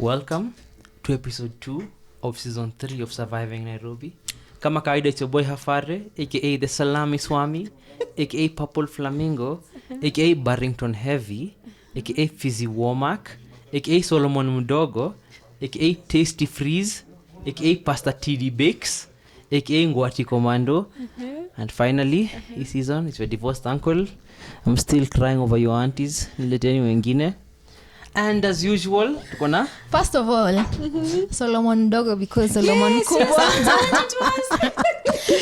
Welcome to episode 2 of season 3 of Surviving Nairobi. Kama kawaida, it's your boy Hafare, aka the Salami Swami, aka Purple Flamingo, aka Barrington Heavy, aka Fizzy Womack, aka Solomon Mudogo, aka Tasty Freeze, aka Pastor TD Bakes, aka Ngwati Commando. And finally, this season, it's your divorced uncle. I'm still crying over your aunties. Nileteni wengine. And as usual, tukona first of all, Solomon Dogo because Solomon Kubwa.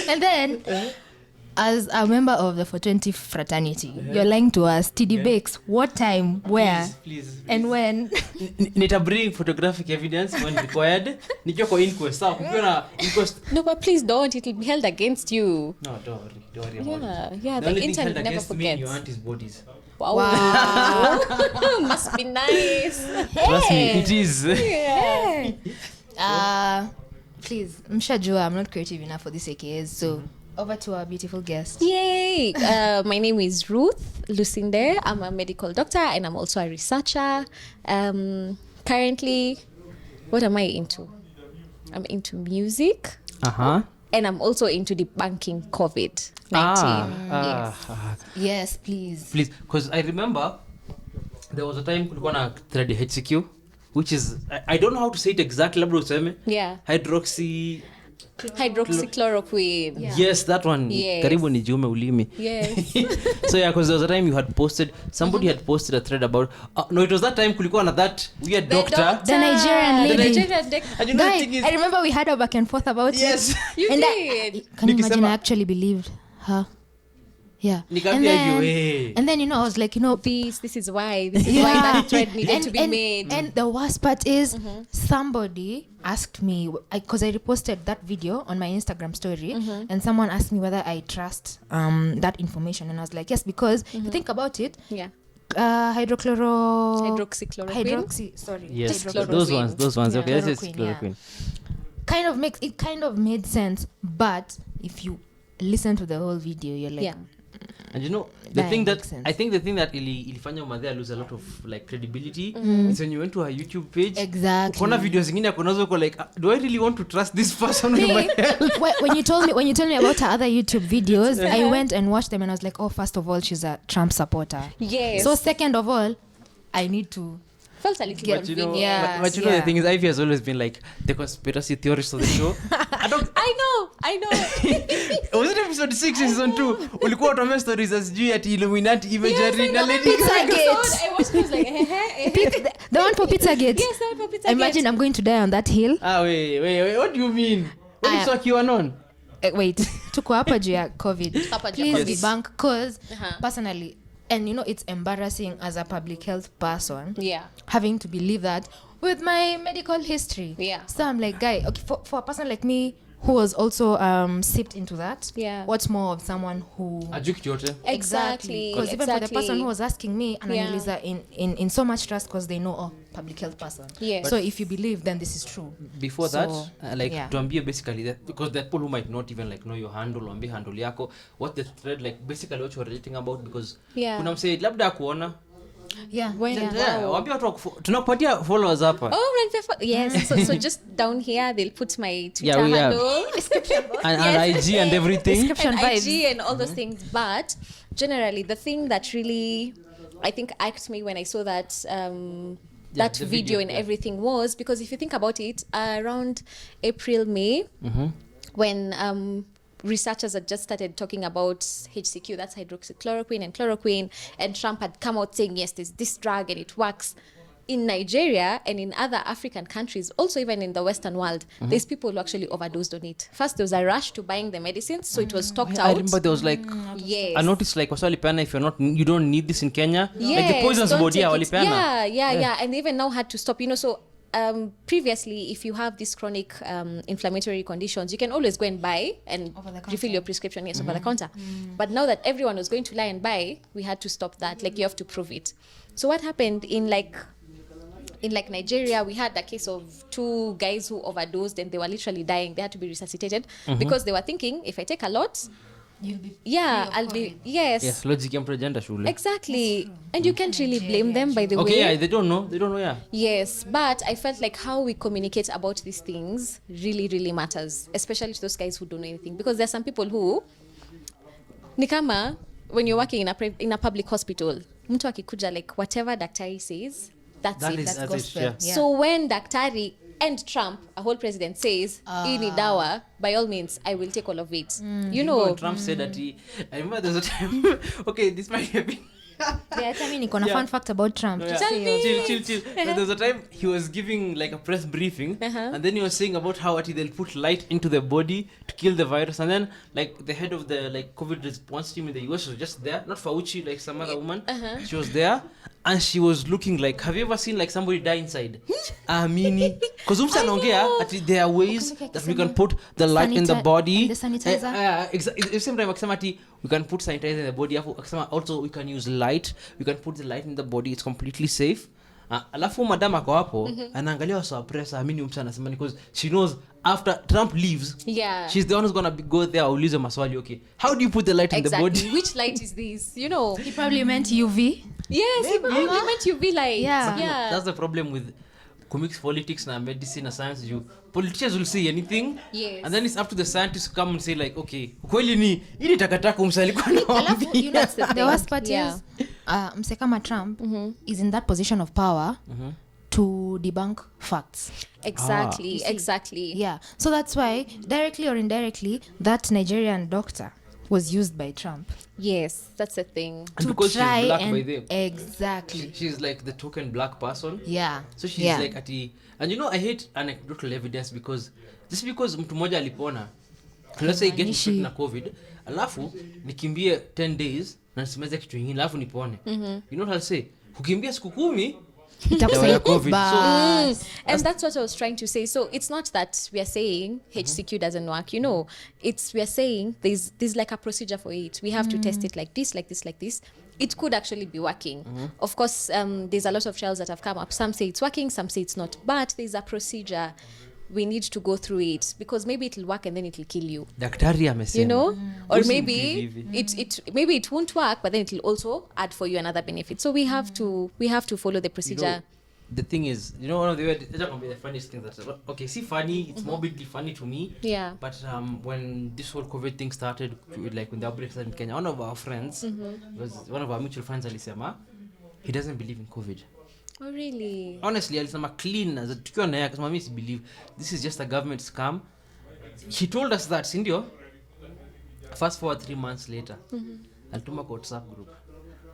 And then, as a member of the 420 fraternity, you're lying to us. TD Bakes, what time, where, please. And when? Nita bring photographic evidence when required. Nikiwa kwa inquest. Sawa, kukiwa na inquest. No, but please don't. It will be held against you. No, don't worry about it. Yeah, The only the thing held internet never against me and forgets. your auntie's bodies. Wow. Must be nice. Trust me, it is. Yeah. Please, mshajua, I'm not creative enough for this AKS, so over to our beautiful guest. Yay. My name is Ruth Lucinde. I'm a medical doctor and I'm also a researcher. Currently, what am I into? I'm into music. And I'm also into debunking COVID-19. Yes, please. Please, because I remember there was a time kulikuwa na thread HCQ, which is, I don't know how to say it exactly, labda useme. Yeah. Hydroxychloroquine. Yeah. Yes, that one. Yes. Karibu ni jiume ulimi. Yes. So yeah, because there was a time you had posted, somebody had posted a thread about, no, it was that time kulikuwa na that weird doctor. The Nigerian lady. The Nigerian doctor. And you know Guy, the thing is, I remember we had a back and forth about yes. it. You And did. Can you imagine Nikisema- I actually believed her? Yeah. Nikamwambia hivyo, hey. And then, I was like, This is why that thread needed to be made. And the worst part is somebody asked me, because I reposted that video on my Instagram story, and someone asked me whether I trust that information, and I was like, yes, because if you think about it, Yeah. hydroxychloroquine. Sorry. Yes, Chloroquine. those ones. Okay, let's say Chloroquine, chloroquine. Kind of made sense, but if you listen to the whole video, you're like, Yeah. And the That thing that makes sense. I think the thing that ilifanya Umadhea lose a lot of like credibility is when you went to her YouTube page. Exactly. Ukaona videos zingine akonazo uko like, do I really want to trust this person with my health? when you told me about her other YouTube videos, I went and watched them, and I was like, oh, first of all, she's a Trump supporter. Yes. So second of all, I need to felt a little But you know, convenient. but you know the thing is, Ivy has always been like the conspiracy theorist of the show. I know. Was it episode 6 season 2? Ulikuwa utomea stories as juu ati Illuminati imagery na lady. Pizzagate. I watched it, like, The one for Pizzagate. Yes, the one for Pizzagate. Imagine I'm going to die on that hill. Wait, what do you mean? What is what you are on? Wait, tuko hapa juu ya COVID. Hapa juu ya Please COVID. debunk, because Uh-huh. personally, and it's embarrassing as a public health person, Yeah. having to believe that with my medical history. Yeah. So I'm like, guy, okay, for a person like me who was also sipped into that, Yeah. what's more of someone who Ajui kitu yote. Exactly. because even for the person who was asking me, ananiuliza in so much trust, because they know, public health person. Yes. So if you believe, then this is true. Before So, that, yeah. tuambie basically that, because there are people who might not even like know your handle, wambie handle yako, what the thread, like basically what you're relating about, because Yeah. kuna msee labda akuona. Yeah. When- Yeah. Yeah, wambie watu tunakupatia followers hapa. Yes. So just down here they'll put my Twitter Yeah, we have. handle, And IG and everything. Description and vibes. IG and all those things. But generally, the thing that really, I think, irked me when I saw that that the video and yeah. everything was because if you think about it, around April, May, when researchers had just started talking about HCQ, that's hydroxychloroquine and chloroquine, and Trump had come out saying, yes, there's this drug and it works. In Nigeria and in other African countries, also even in the Western world, there's people who actually overdosed on it. First, there was a rush to buying the medicines, so it was stocked I out. remember there was like, Yes. I noticed like waswalipana if you don't need this in Kenya. Yes, Like the poisons don't body take it. walipana. Yeah. And they even now had to stop. So previously, if you have these chronic inflammatory conditions, you can always go and buy and refill your prescription, over the counter. But now that everyone was going to lie and buy, we had to stop that. Like, you have to prove it. So what happened in Nigeria, we had a case of 2 guys who overdosed and they were literally dying. They had to be resuscitated because they were thinking, if I take a lot, You'll be yeah, free I'll of be COVID. Yes, logic ya mtu agenda shule. Exactly. And you can't really blame them, by the Okay, way. yeah, they don't know, yeah. Yes, but I felt like how we communicate about these things really, really matters, especially to those guys who don't know anything. Because there are some people who, ni kama, when you're working in a public hospital, mtu akikuja, like, whatever daktari says, that's it. That's gospel. yeah. Yeah. So when daktari and Trump, a whole president, says, hii ni dawa, by all means, I will take all of it. You know. When Trump said that I remember there was a time, okay, this might have been Yeah, tell me niko na fun fact about Trump. No, yeah. Tell me. Chill. There was a time he was giving like a press briefing, and then he was saying about how they'll put light into the body to kill the virus, and then like the head of the like COVID response team in the US was just there, not Fauci, like some other woman. She was there, and she was looking like, have you ever seen like somebody die inside? Amini, because anaongea there are ways that we can put the light in the body. The sanitizer. Same time akisema ati we can put sanitizer in the body, akisema also we can use light, we can put the light in the body, it's completely safe. Alafu madam ako hapo anaangalia wasopressa amini mtu anasema because she knows after Trump leaves, Yeah. she's the one who's gonna go there aulize maswali, okay, how do you put the light in the Exactly. body? Which light is this? You know. He probably meant UV. Yes, he probably meant UV light. Yeah. Yeah. That's the problem with comics, politics na medicine na science. You politicians will say anything, Yes. and then it's up to the scientists to come and say like, okay, kweli ni ili takataka umsalikuwa na Alafu, you know, That's the the thing. worst part Yeah. is mse kama Trump is in that position of power to debunk facts. Exactly. Exactly. Yeah, so that's why directly or indirectly that Nigerian doctor was used by Trump Yes, that's the thing. And to because try she's black and by them, exactly. she's like the token black person. Yeah. So she's yeah. like ati, and you know I hate anecdotal evidence because just because mtu mmoja alipona, let's say get sick na COVID, alafu nikimbie 10 days na nisimeze kitu kingine alafu nipone. You know what I'll say? Kukimbia siku 10 dawa ya COVID. So And that's what I was trying to say. So it's not that we are saying HCQ doesn't work. You know, we are saying there's like a procedure for it. We have to test it like this, like this, like this. It could actually be working. Of course, there's a lot of trials that have come up. Some say it's working, some say it's not. But there's a procedure. We need to go through it because maybe it'll work and then it'll kill you. daktari amesema. You know, or Those maybe maybe it won't work, but then it'll also add for you another benefit. So we have to follow the You procedure. know, the thing is, you know, one of the funniest things that okay, see, funny, it's morbidly funny to me. Yeah. But when this whole COVID thing started, like when the outbreak started in Kenya, one of our friends, was one of our mutual friends, alisema, he doesn't believe in COVID. Oh really? Honestly, alisema clean as a tukiwa na yeye akasema mimi believe this is just a government scam. He told us that, sindio? Fast forward 3 months later, alituma kwa WhatsApp group,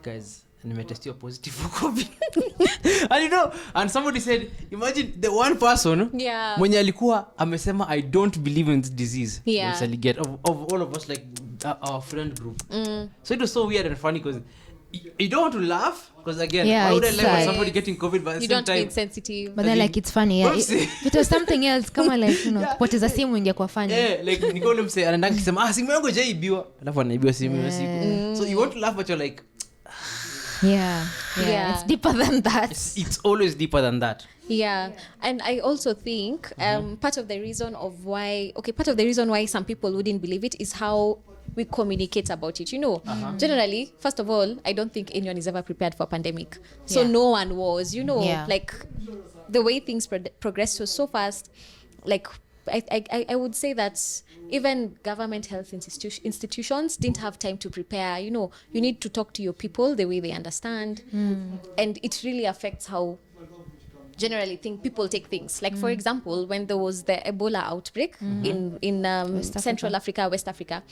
guys, nimetestiwa positive for COVID. And you know, and somebody said, imagine the one person Yeah. mwenye alikuwa amesema I don't believe in this disease. Yeah. Get of all of us, like our friend group. So it was so weird and funny because you don't want to laugh because again, Yeah, why would I it's laugh at sad. somebody getting COVID, but at the You same don't be time insensitive. But then like it's funny, yeah. Oopsie. If it was something else, kama like, you know, kupoteza simu ingekuwa funny. like Nicole mse anaenda akisema simu yangu jaibiwa alafu anaibiwa simu hiyo siku. So you want to laugh but you're like Yeah. Yeah. It's deeper than that. it's always deeper than that. Yeah, and I also think part of the reason why some people wouldn't believe it is how we communicate about it. You know, generally, first of all, I don't think anyone is ever prepared for a pandemic. So Yeah. no one was. You know, Yeah. like the way things progressed was so fast. Like I would say that even government health institutions didn't have time to prepare. You know, you need to talk to your people the way they understand, and it really affects how generally people take things. Like for example, when there was the Ebola outbreak in Central Africa, West Africa,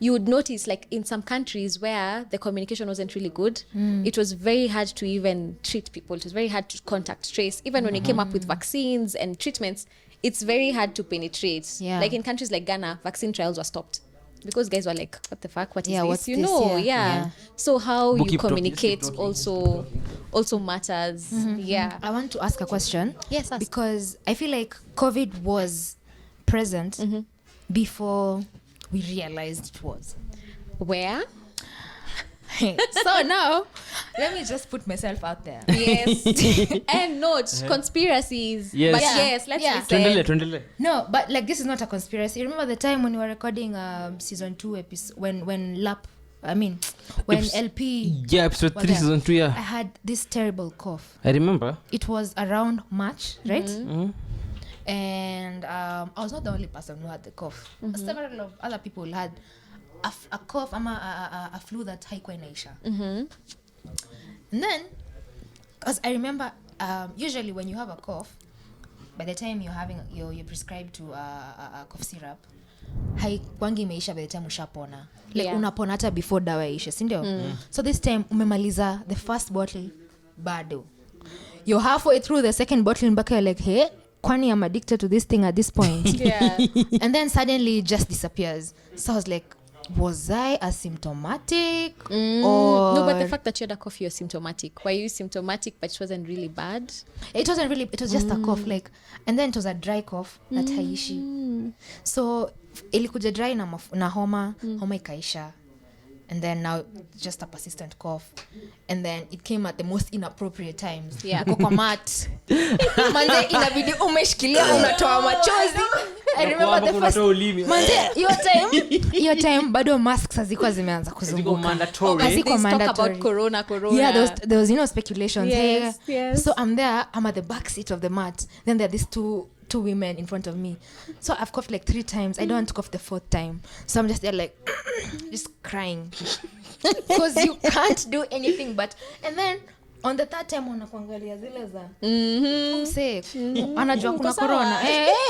you would notice like in some countries where the communication wasn't really good, it was very hard to even treat people. It was very hard to contact trace. Even when you came up with vaccines and treatments, it's very hard to penetrate. Yeah. Like in countries like Ghana, vaccine trials were stopped because guys were like, what the fuck, what is Yeah, this? what's You this? know, Yeah. yeah. So how But you keep talking, communicate just keep talking. also matters. Yeah. I want to ask a question. Yes, ask. Because I feel like COVID was present before we realized it was. Where? So now, Let me just put myself out there. Yes. And not conspiracies. Yes. But Yeah. yes, let's Yeah. listen. Tuendele. No, but like this is not a conspiracy. Remember the time when we were recording season 2 episode when LP Yeah, episode was 3 there. season 2, I yeah. had this terrible cough. I remember. It was around March, right? Mm-hmm. And I was not the only person who had the cough. Several of other people had a cough, a flu that haikuwa inaisha. And then, because I remember, usually when you have a cough, by the time you're prescribed to a cough syrup, haikwangi imeisha by the time ushapona. Like unapona hata before dawa ishe, si ndio? So this time umemaliza the first bottle bado. You're halfway through the second bottle mpaka you're like, hey, kwani I'm addicted to this thing at this point. Yeah. And then suddenly it just disappears. So I was like, was I asymptomatic? Or No, but the fact that you had a cough, you're symptomatic. Were you symptomatic but it wasn't really bad? it was just a cough, like, and then it was a dry cough that haishi. So ilikuja dry na homa ikaisha. And then now just a persistent cough. And then it came at the most inappropriate times. Yeah. Kokomat. Manze inabidi umeshikilia unatoa machozi. I remember the first manze your time bado masks hazikuwa zimeanza kuzunguka. mandatory. Haziko Let's talk mandatory. about corona. Yeah, there was speculations. Yes, Hey, yes. so I'm at the back seat of the mat. Then there are these two women in front of me. So I've coughed like 3 times. I don't want to cough the 4th time. So I'm just there like just crying. Because you can't do anything but, and then on the 3rd time wanakuangalia zile za mse anajua kuna corona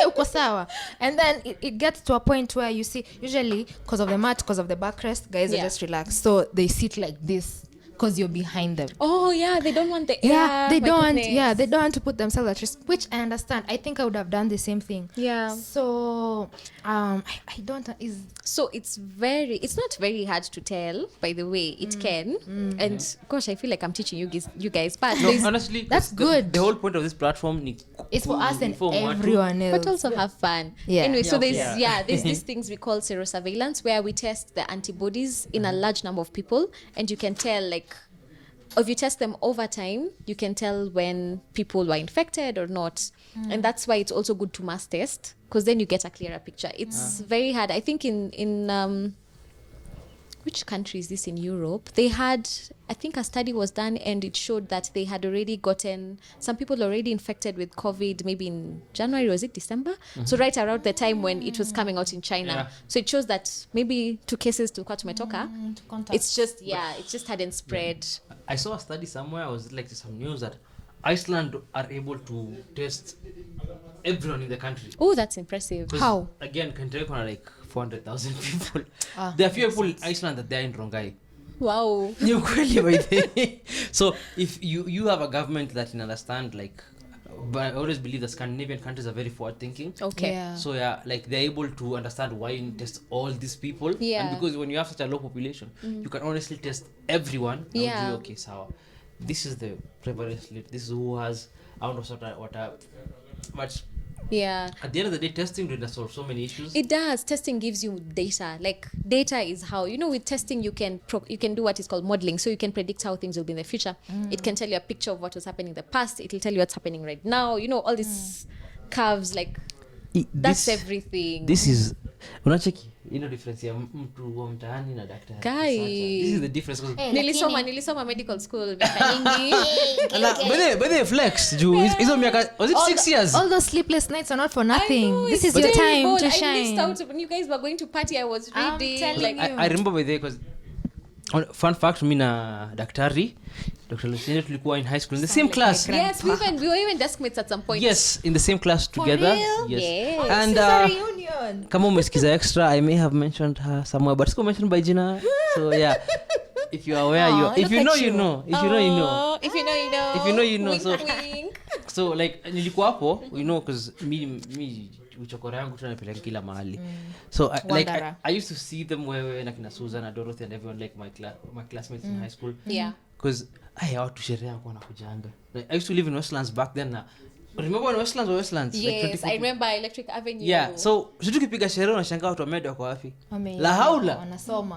uko sawa. And then it gets to a point where you see, usually because of the mat, because of the backrest, guys are just relaxed, so they sit like this because you're behind them. Oh yeah, they don't want the They my don't goodness. they don't want to put themselves at risk, which I understand. I think I would have done the same thing. Yeah. So I don't is So it's not very hard to tell, by the way. It can. And gosh, I feel like I'm teaching you guys but No, there's- honestly, that's good. The whole point of this platform it's for us and inform watu. everyone else. but also have fun. Yeah. Anyway, so Yeah, there's these things we call serosurveillance, where we test the antibodies in a large number of people, and you can tell, like, if you test them over time, you can tell when people were infected or not. And that's why it's also good to mass test, because then you get a clearer picture. It's very hard. I think in which country is this in Europe? They had, I think a study was done and it showed that they had already gotten some people already infected with COVID maybe in January, or was it December? So right around the time when it was coming out in China. Yeah. So it shows that maybe 2 cases tulikuwa tumetoka. It's just, it just hadn't spread. I saw a study somewhere, I was like some news that Iceland are able to test everyone in the country. Oh, that's impressive. 'Cause, How? Again, country are like 400,000 people. There are few people in Iceland that they are in Rongai. Wow. Ni ukweli by the way. So if you have a government that can understand, like, but I always believe that Scandinavian countries are very forward thinking. Okay. Yeah. So yeah, like they're able to understand why you test all these people. Yeah. And because when you have such a low population, you can honestly test everyone. And Yeah. do, okay, so this is the prevalence rate. This is who has, I don't know but Yeah. at the end of the day, testing really solve so many issues. It does. Testing gives you data. Like, data is how, with testing you can do what is called modeling, so you can predict how things will be in the future. It can tell you a picture of what was happening in the past. It will tell you what's happening right now. All these curves, like, that's everything. This is unacheki difference ya mtu wa mtaani na daktari. Guy. This is the difference. nilisoma medical school miaka nyingi. By the flex juu hizo miaka was it 6 years? All those sleepless nights are not for I nothing. know, This it's is your time terrible. to I shine. missed out when you guys were going to party. I was I'm reading. telling Like, you. I remember by the because fun fact, mi na daktari Dr. Lucinde tulikuwa in high school in the same class. yes, we were even deskmates at some point. Yes, in the same class together. real? Yes. Yes. And This is a reunion. kama umesikiza extra, I may have mentioned her somewhere, but siko mentioned by jina. So yeah, if you are aware, Aw, if you look know, at you you. know. If you know, you know. Oh, if you know, you know. If you know, you know. Wink, So- wink. So like nilikuwa hapo, because mi uchokora yangu tunapeleka kila mahali. So I used to see them wewe na kina Susan and Dorothy and everyone, like my classmates in high school. Yeah. Because watu sherehe yako wanakujanga. Like, I used to live in Westlands back then. remember when Westlands like 24 Yes, I remember Electric Avenue. yeah, so tukipiga sherehe unashangaa watu wameenda kwa wapi? Wame- La haula.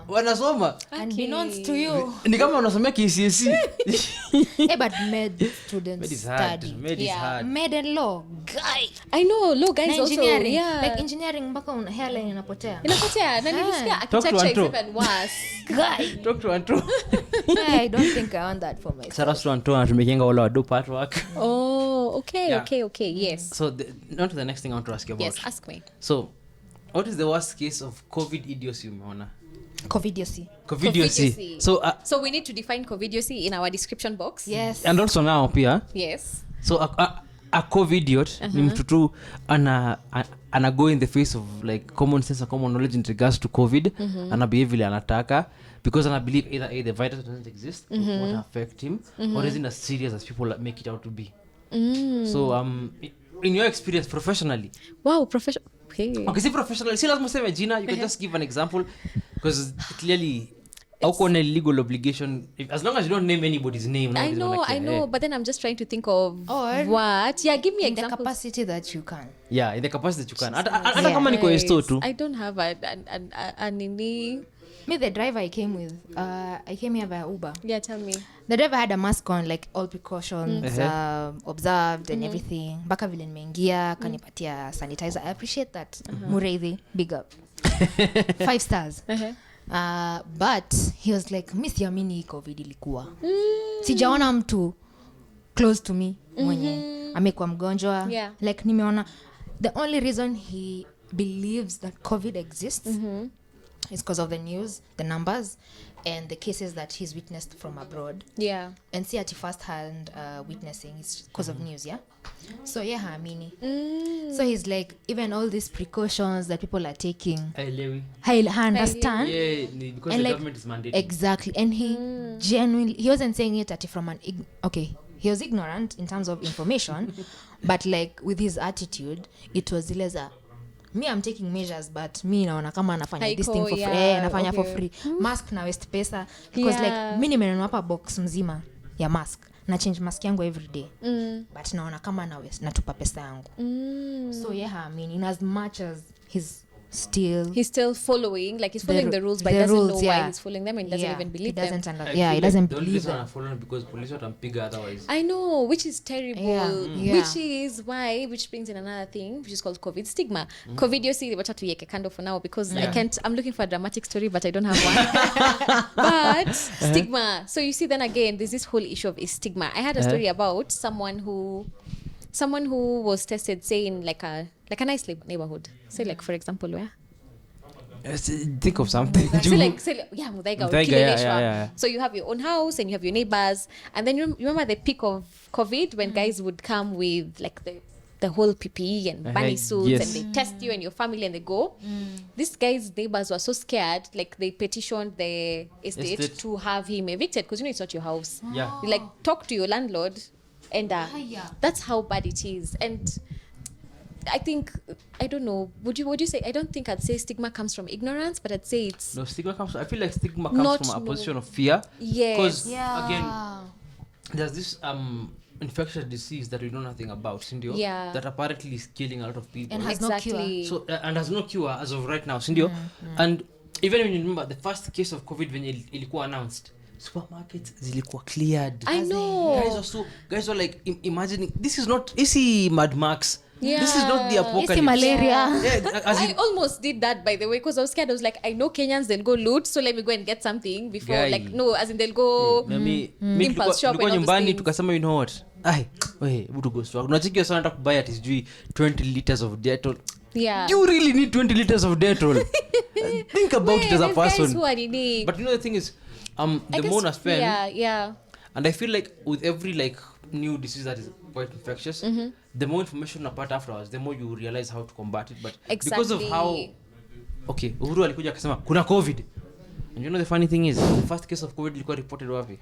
Wanasoma. Unbeknownst to you. Ni kama unasomea KCSE. But med students Med is hard. study. Med is Yeah. hard. Med and law, guy. I know, low guys Na also. engineering, Yeah. like engineering mpaka hairline inapotea. Inapotea, na nilisikia Talk to architecture is Anto. even worse. Guy. Talk to Anto. I don't think I want that for myself. Shout to Anto anatumekenga wala wadu part work. Oh, okay, Yeah. okay, yes. So on to the next thing I want to ask you about. Yes, ask me. So what is the worst case of COVID idiocy umeona? Covidiots. Covidiocy. So So we need to define covidiocy in our description box. Yes. and also now pia Yes. so a covidiot ni mtu tu ana go in the face of like common sense and common knowledge in regards to covid ana behave vile anataka because ana believe either the virus doesn't exist or won't affect him or isn't as serious as people make it out to be. So in your experience professionally, Wow, professional. Okay. okay, see professionally, see lazima useme jina, you can just give an example because clearly auko na legal obligation as long as you don't name anybody's name. I nobody's know, gonna care. I know, but then I'm just trying to think of Or what. Yeah, give me in the examples. capacity that you can. Yeah, in the capacity that you can. Hata Yeah. kama niko esto tu. I don't have a nini. Me, the driver I came with, I came here via Uber. Yeah, tell me. The driver had a mask on, like all precautions observed and everything. Mpaka vile nimeingia kanipatia sanitizer. I appreciate that. Mureithi, big up. 5 stars. But he was like, mi siamini hii covid ilikuwa. Sijaona mtu close to me mwenye amekuwa mgonjwa. Yeah. Like nimeona the only reason he believes that covid exists is because of the news, the numbers, and the cases that he's witnessed from abroad. Yeah. And see at first hand witnessing is because of news, yeah? So yeah, haamini. So he's like, even all these precautions that people are taking, Lewi. I understand. Yeah, because And the like, government is mandating. Exactly. And he genuinely, he wasn't saying it at from an okay, he was ignorant in terms of information, but like with his attitude, it was zile za me, I'm taking measures, but me naona kama anafanya this thing for free. Anafanya for free. Mask na waste pesa because like mi nimenunua hapa box mzima ya mask na change mask yangu every day, but naona kama na waste natupa pesa yangu. So yeah, I mean, in as much as he's still following, like he's following the rules, but he doesn't know why he's following them and doesn't even believe them. He doesn't believe them. them. Following because police watampiga otherwise. I know, which is terrible. Yeah. Which is why, which brings in another thing, which is called COVID stigma. Covidiocy, wacha tuieke kando for now because I'm looking for a dramatic story, but I don't have one. But stigma. So you see, then again, there's this whole issue of a stigma. I had a story about someone who was tested, say in like a nice neighborhood. Say like, for example, where? Think of something. Say like Muthaiga or Muthaiga, Kileleshwa. yeah. So you have your own house and you have your neighbors, and then you remember the peak of COVID when guys would come with like the whole PPE and bunny suits, yes. and they test you and your family and they go. These guys' neighbors were so scared, like they petitioned the estate to have him evicted because it's not your house. Yeah. You like talk to your landlord, and that's how bad it is. And I think, I don't know, would you say, I don't think I'd say stigma comes from ignorance, but I'd say it's No, stigma comes, I feel like stigma comes from a position of fear. Yes. Because again, there's this infectious disease that we know nothing about, Sindio, that apparently is killing a lot of people. And has no cure. So, and has no cure as of right now, Sindio. And even when you remember the first case of COVID when ilikuwa announced, supermarkets zilikuwa cleared. I know. Guys were like imagining, this is Mad Max. Yeah. This is not the apocalypse. It's malaria. Yeah, I almost did that, by the way, because I was scared. I was like, I know Kenyans, they'll go loot, so let me go and get something before. Guy. Like, no, as in they'll go impulse shop and all those nyumbani things. tukasema, you know what, hebu go store. Unachiki sana nataka kubuy at sijui 20 liters of Dettol. Yeah. You really need 20 liters of Dettol. Think about it as a there's guys person. who are in But you know the thing is, the more I spend, yeah. and I feel like with every like new disease that is quite infectious, the more information apart afterwards, the more you realize how to combat it. But because of how, okay, Uhuru alikuja akasema kuna COVID, and you know the funny thing is, the first case of COVID ilikuwa reported wapi?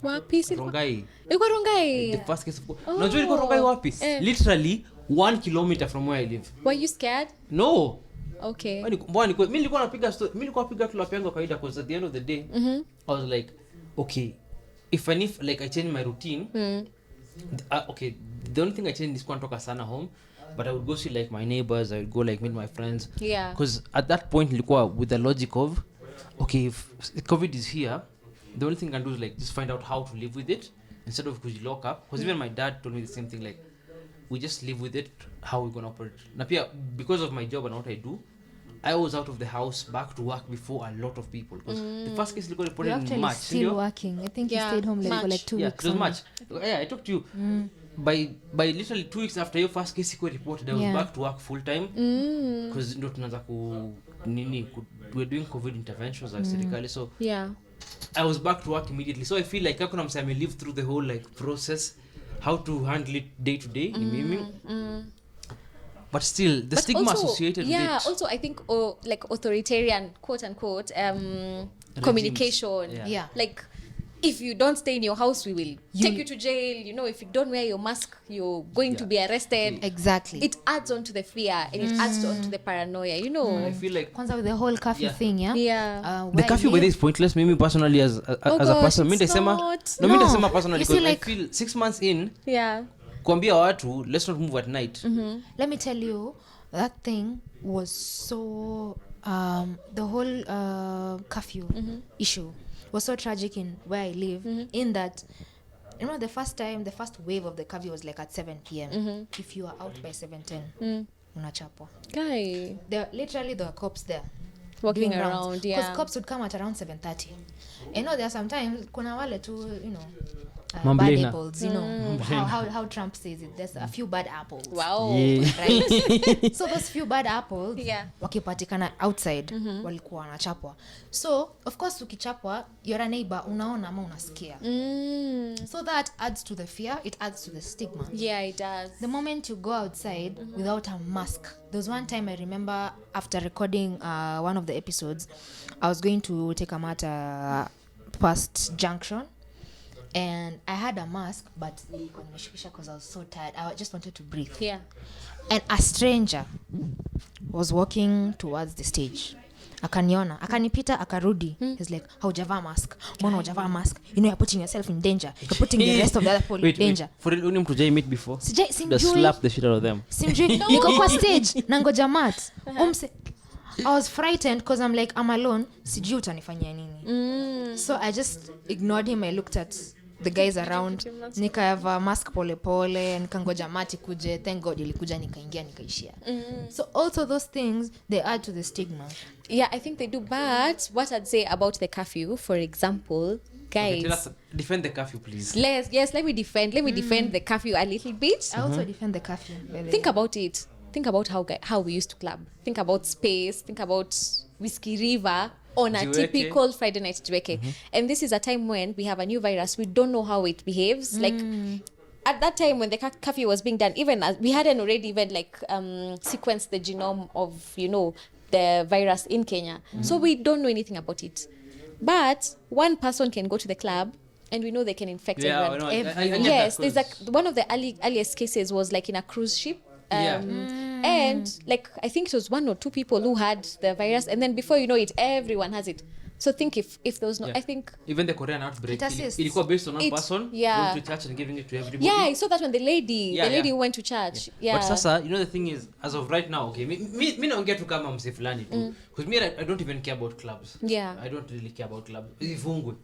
Wapi? Rongai. Ilikuwa Rongai. The first case of COVID. Unajua ilikuwa Rongai wapi? Literally 1 kilometer from where I live. Were you scared? No. Okay. Mimi nilikuwa napiga club yangu kawaida because at the end of the day, I was like, okay, if like I change my routine, Okay, the only thing I changed is kuantoka sana home, but I would go see like my neighbors, I would go like meet my friends. Yeah. Because at that point nilikuwa with the logic of, okay, if COVID is here, the only thing I can do is like just find out how to live with it instead of lock up. Because even my dad told me the same thing, like we just live with it, how we're gonna operate. Na pia because of my job and what I do, I was out of the house back to work before a lot of people. Because the first case ilikuwa You're reported in actually March. still sindio? working. I think you Yeah, stayed home like for March. like 2 Yeah, weeks. it was only. March. Yeah, I talked to you. By literally 2 weeks after your first case iko reported, I was Yeah. back to work full time. Because ndo tunaanza we're doing COVID interventions like serikali. So Yeah. I was back to work immediately. So I feel like hakuna msame live through the whole like process, how to handle it day to day. Ni mimi. But still, the But stigma also, associated yeah, with it. also I think like authoritarian, quote unquote, communication. Yeah. Like, if you don't stay in your house, we will take you to jail. You know, if you don't wear your mask, you're going to be arrested. Exactly. It adds on to the fear and it adds on to the paranoia, you know. I feel like Kwanza with the whole curfew Yeah. thing, yeah? Yeah. the where I curfew by live- this pointless. Mimi personally as a gosh, person, mi it's ndasema not. no, mi No. ndasema personally You see, because like- I feel 6 months in Yeah. kuambia watu let's not move at night. Let me tell you, that thing was so the whole curfew issue was so tragic in where I live, in that, you know, the first wave of the curfew was like at 7 p.m. If you are out by 7:10, unachapwa. Guy. There were cops there Walking doing rounds. around, Because yeah. cops would come at around 7:30. You know, there are sometimes kuna wale tu, you know, bad Mamblina. apples, you know, how Trump says it. There's a few bad apples. Wow. Yeah. Right? So those few bad apples, Yeah. wakipatikana outside, walikuwa wanachapwa. So of course ukichapwa, you're a neighbor, unaona ama unasikia. So that adds to the fear, it adds to the stigma. Yeah, it does. The moment you go outside without a mask. There was one time I remember after recording one of the episodes, I was going to take a matter past junction, and I had a mask, but because I was so tired, I just wanted to breathe. Yeah. And a stranger was walking towards the stage. Akaniona, akanipita, akarudi. He's like, haujavaa mask. Mbona hujavaa mask? You know, you're putting yourself in danger. You're putting the rest of the other people in danger. For real, uni mtu jai meet before. Sijai, Just simjui. slap the shit out of them. Simjui. Niko kwa stage nangoja mat. I was frightened because I'm like, I'm alone. Sijui utanifanyia nini. So I just ignored him. I looked at the guys around. Nikavaa mask pole pole, nikangoja mati kuje. Thank God ilikuja, nikaingia, nikaishia. So also those things, they add to the stigma. Yeah, I think they do. But what I'd say about the curfew, for example, Okay, guys, tell us, defend the curfew, please. let me defend the curfew a little bit. I also defend the curfew. by the way. Think about it. Think about how we used to club. Think about space. Think about Whiskey River on a Jiweke. typical Friday night Jiweke. And this is a time when we have a new virus. We don't know how it behaves. Like at that time when the curfew was being done, even as we hadn't already even like sequenced the genome of, you know, the virus in Kenya. So we don't know anything about it. But one person can go to the club and we know they can infect Yeah, everyone. I know. I get Yes, that, there's 'cause- like one of the earliest cases was like in a cruise ship. Yeah. And like I think it was 1 or 2 people who had the virus, and then before you know it, everyone has it. So think if there was no, Yeah. I think Even the Korean outbreak, It assists. ilikuwa based on one It- person yeah. going to church and giving it to everybody. yeah, I saw that when the lady Yeah. who went to church. Yeah. But sasa, you know, the thing is, as of right now, okay, mi naongea tu kama mse fulani tu, because me I don't even care about clubs. Yeah. I don't really care about clubs. Ifungwe.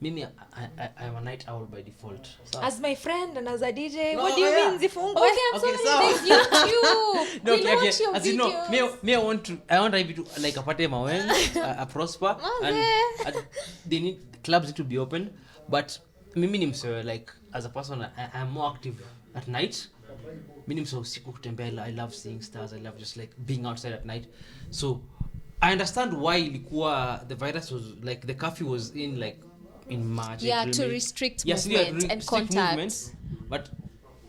Mimi I'm a night owl by default. So, As my friend and as a DJ, No, what do you yeah. mean zifungwe? Okay, I'm Okay, sorry. so- There's YouTube. no, We launch your as you know, videos. me I want Ivy to like apate mawen, a prosper, and they need clubs need to be open. But mimi ni mse, like as a person, I'm more active at night. Mimi ni mse usiku kutembea. I love seeing stars. I love just like being outside at night. So I understand why ilikuwa the virus was like the curfew was in like in March. Yeah, April, to May. restrict Yes, yeah, movement and restrict contact. movements. But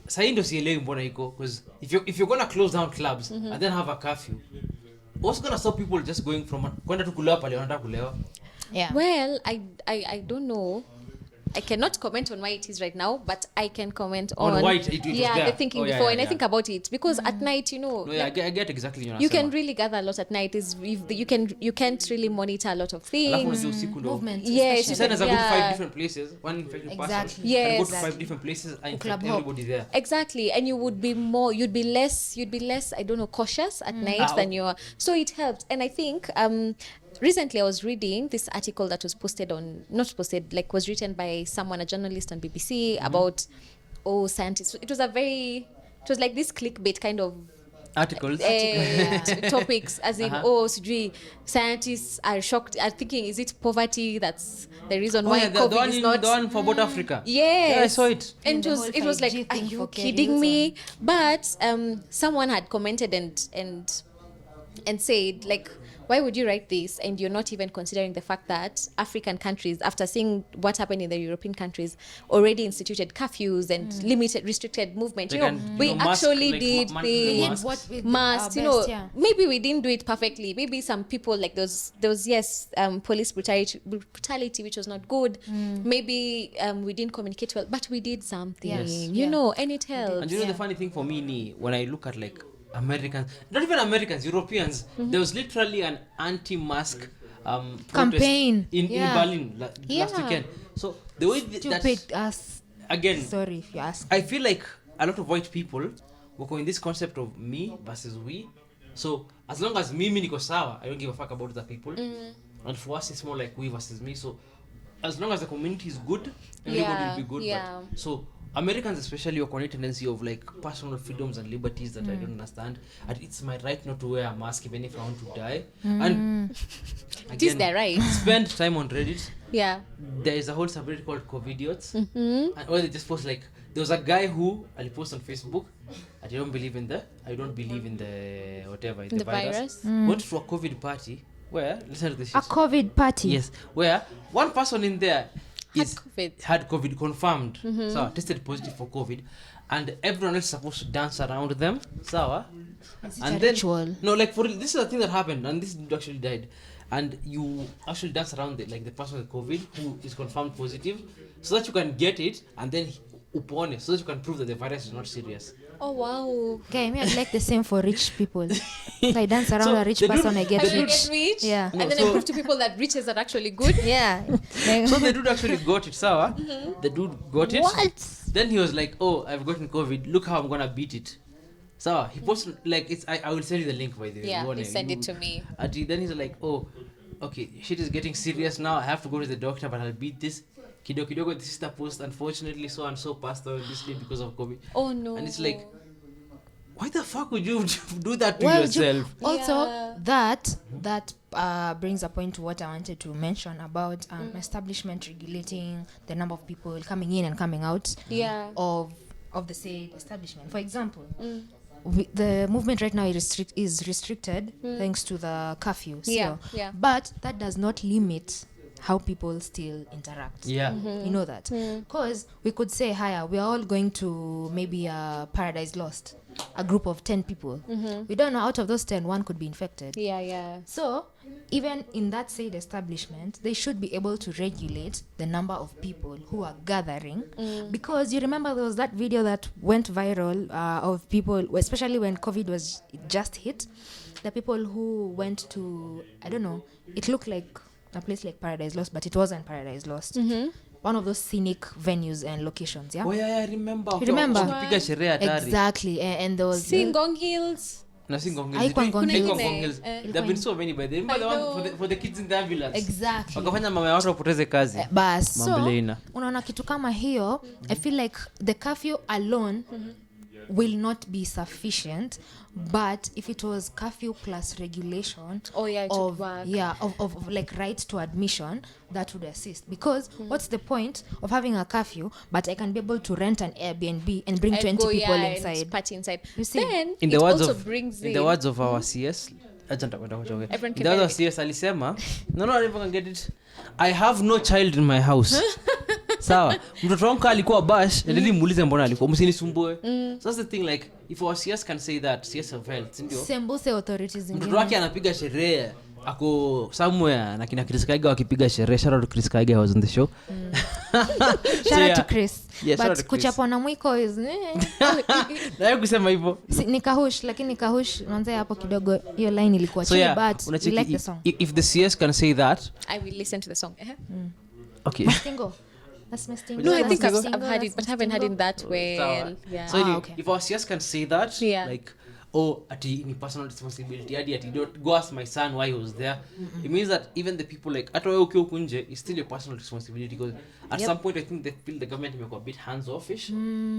sahi ndo sielewi mbona iko, because if you're gonna close down clubs and then have a curfew, what's gonna stop people just going from kwenda tu kulewa pale wanataka kulewa? Yeah. Well, I don't know. I cannot comment on why it is right now, but I can comment on why it was there. the thinking before. And I think about it because at night, No, yeah, I get exactly you can really gather a lot at night. Is if you can't really monitor a lot of things. Movement. Yes, you said as I go to 5 different places, one infected Exactly. person, Yes. and go to 5 different places, I infect everybody there. Exactly, and you'd be less, I don't know, cautious at night than you are. So it helped, and I think recently I was reading this article that was was written by someone, a journalist on BBC about scientists. It was like this clickbait kind of Articles. topics, as in scientists are thinking, is it poverty that's the reason why COVID is not the one for about Africa. Yes. Yeah, I saw it. And it was like, are you kidding me? But someone had commented and said, like, why would you write this and you're not even considering the fact that African countries, after seeing what happened in the European countries, already instituted curfews and restricted movement. We actually did the masks. Maybe we didn't do it perfectly. Maybe some people, like there was police brutality, which was not good. Maybe we didn't communicate well, but we did something. And it helps. And the funny thing for me, when I look at like Americans, not even Americans, Europeans, there was literally an anti-mask campaign in Berlin last weekend. So the way again, sorry if you ask, I feel like a lot of white people work on this concept of me versus we. So as long as me niko sawa, I don't give a fuck about other people. And for us, it's more like we versus me. So as long as the community is good, everybody will be good. But, so Americans especially are on a tendency of like personal freedoms and liberties that I don't understand. And it's my right not to wear a mask even if I want to die. And it is their right. Spend time on Reddit. Yeah. There is a whole subreddit called Covidiots. And or they just post like, there was a guy who I post on Facebook, I don't believe in the whatever, the virus. Went to a COVID party where, listen to this shit. A COVID party? Yes. Where one person in there had COVID confirmed. So tested positive for COVID, and everyone else is supposed to dance around them. So and then ritual? No, like for this is a thing that happened, and this dude actually died. And you actually dance around the person with COVID who is confirmed positive, so that you can get it and then upon it, so that you can prove that the virus is not serious. Oh wow. Okay, me I'd like the same for rich people. So I dance around a rich person, I get rich. Yeah. And then I prove to people that riches are actually good. Yeah. So the dude actually got it, Sawa. The dude got it. What? Then he was like, "Oh, I've gotten COVID. Look how I'm gonna beat it." So he posted like I will send you the link by the way. Yeah, you send it to me. And then he's like, "Oh, okay, shit is getting serious now. I have to go to the doctor, but I'll beat this." Kidogo, this is the post. Unfortunately, so and so passed away this day because of COVID. Oh no! And it's like, why the fuck would you do that to yourself? Also, that brings a point to what I wanted to mention about establishment regulating the number of people coming in and coming out of the said establishment. For example, the movement right now is restricted thanks to the curfew. But that does not limit how people still interact. You know that, because we could say, we are all going to maybe a Paradise Lost, a group of 10 people. We don't know, out of those 10, one could be infected. So even in that said establishment, they should be able to regulate the number of people who are gathering, because you remember there was that video that went viral of people, especially when COVID was just hit, the people who went to, I don't know, it looked like a place like Paradise Lost, but it wasn't Paradise Lost. One of those scenic venues and locations. Oh yeah, I remember. You remember? Exactly. And there was Singong Hills. No, Singong Hills. There have been so many, but they remember the one for the kids in the ambulance. Exactly. Wakafanya mama ya watu wapoteze kazi. So unaona kitu kama hiyo, I feel like the curfew alone will not be sufficient, but if it was curfew plus regulation of like right to admission, that would assist, because what's the point of having a curfew but I can be able to rent an Airbnb and bring 20 people inside and party inside? You see, then in the words of our CS CS alisema no get it, I have no child in my house. Sawa, mtoto wangu alikuwa bash, ndio muulize mbona alikuwa, msinisumbue. So that's the thing, like if our CS can say that, CS of health ndio sembuse authorities zingine, mtoto wake anapiga sherehe ako somewhere na kina Chris Kaiga wakipiga sherehe. Shout out to Chris Kaiga, was on the show. Shout out to Chris. Yeah, shout out But to Chris. kuchapwa na mwiko is Nayo kusema hivyo. ni kahush, lakini kahush manze hapo kidogo hiyo line ilikuwa So chini, yeah, but we unacheki, like the song. if the CS can say that, I will listen to the song. okay. Mastingo. That's Mastingo. No, I That's think I've Mastingo, heard it, that's but haven't heard it that well. Sawa. Yeah. So anyway, okay. if our CS can say that, Yeah. like, oh, ati ni personal responsibility, ati don't go ask my son why he was there. It means that even the people like hata wewe ukiwa huku nje, it's still your personal responsibility, because at some point I think they feel the government imekuwa a bit hands offish,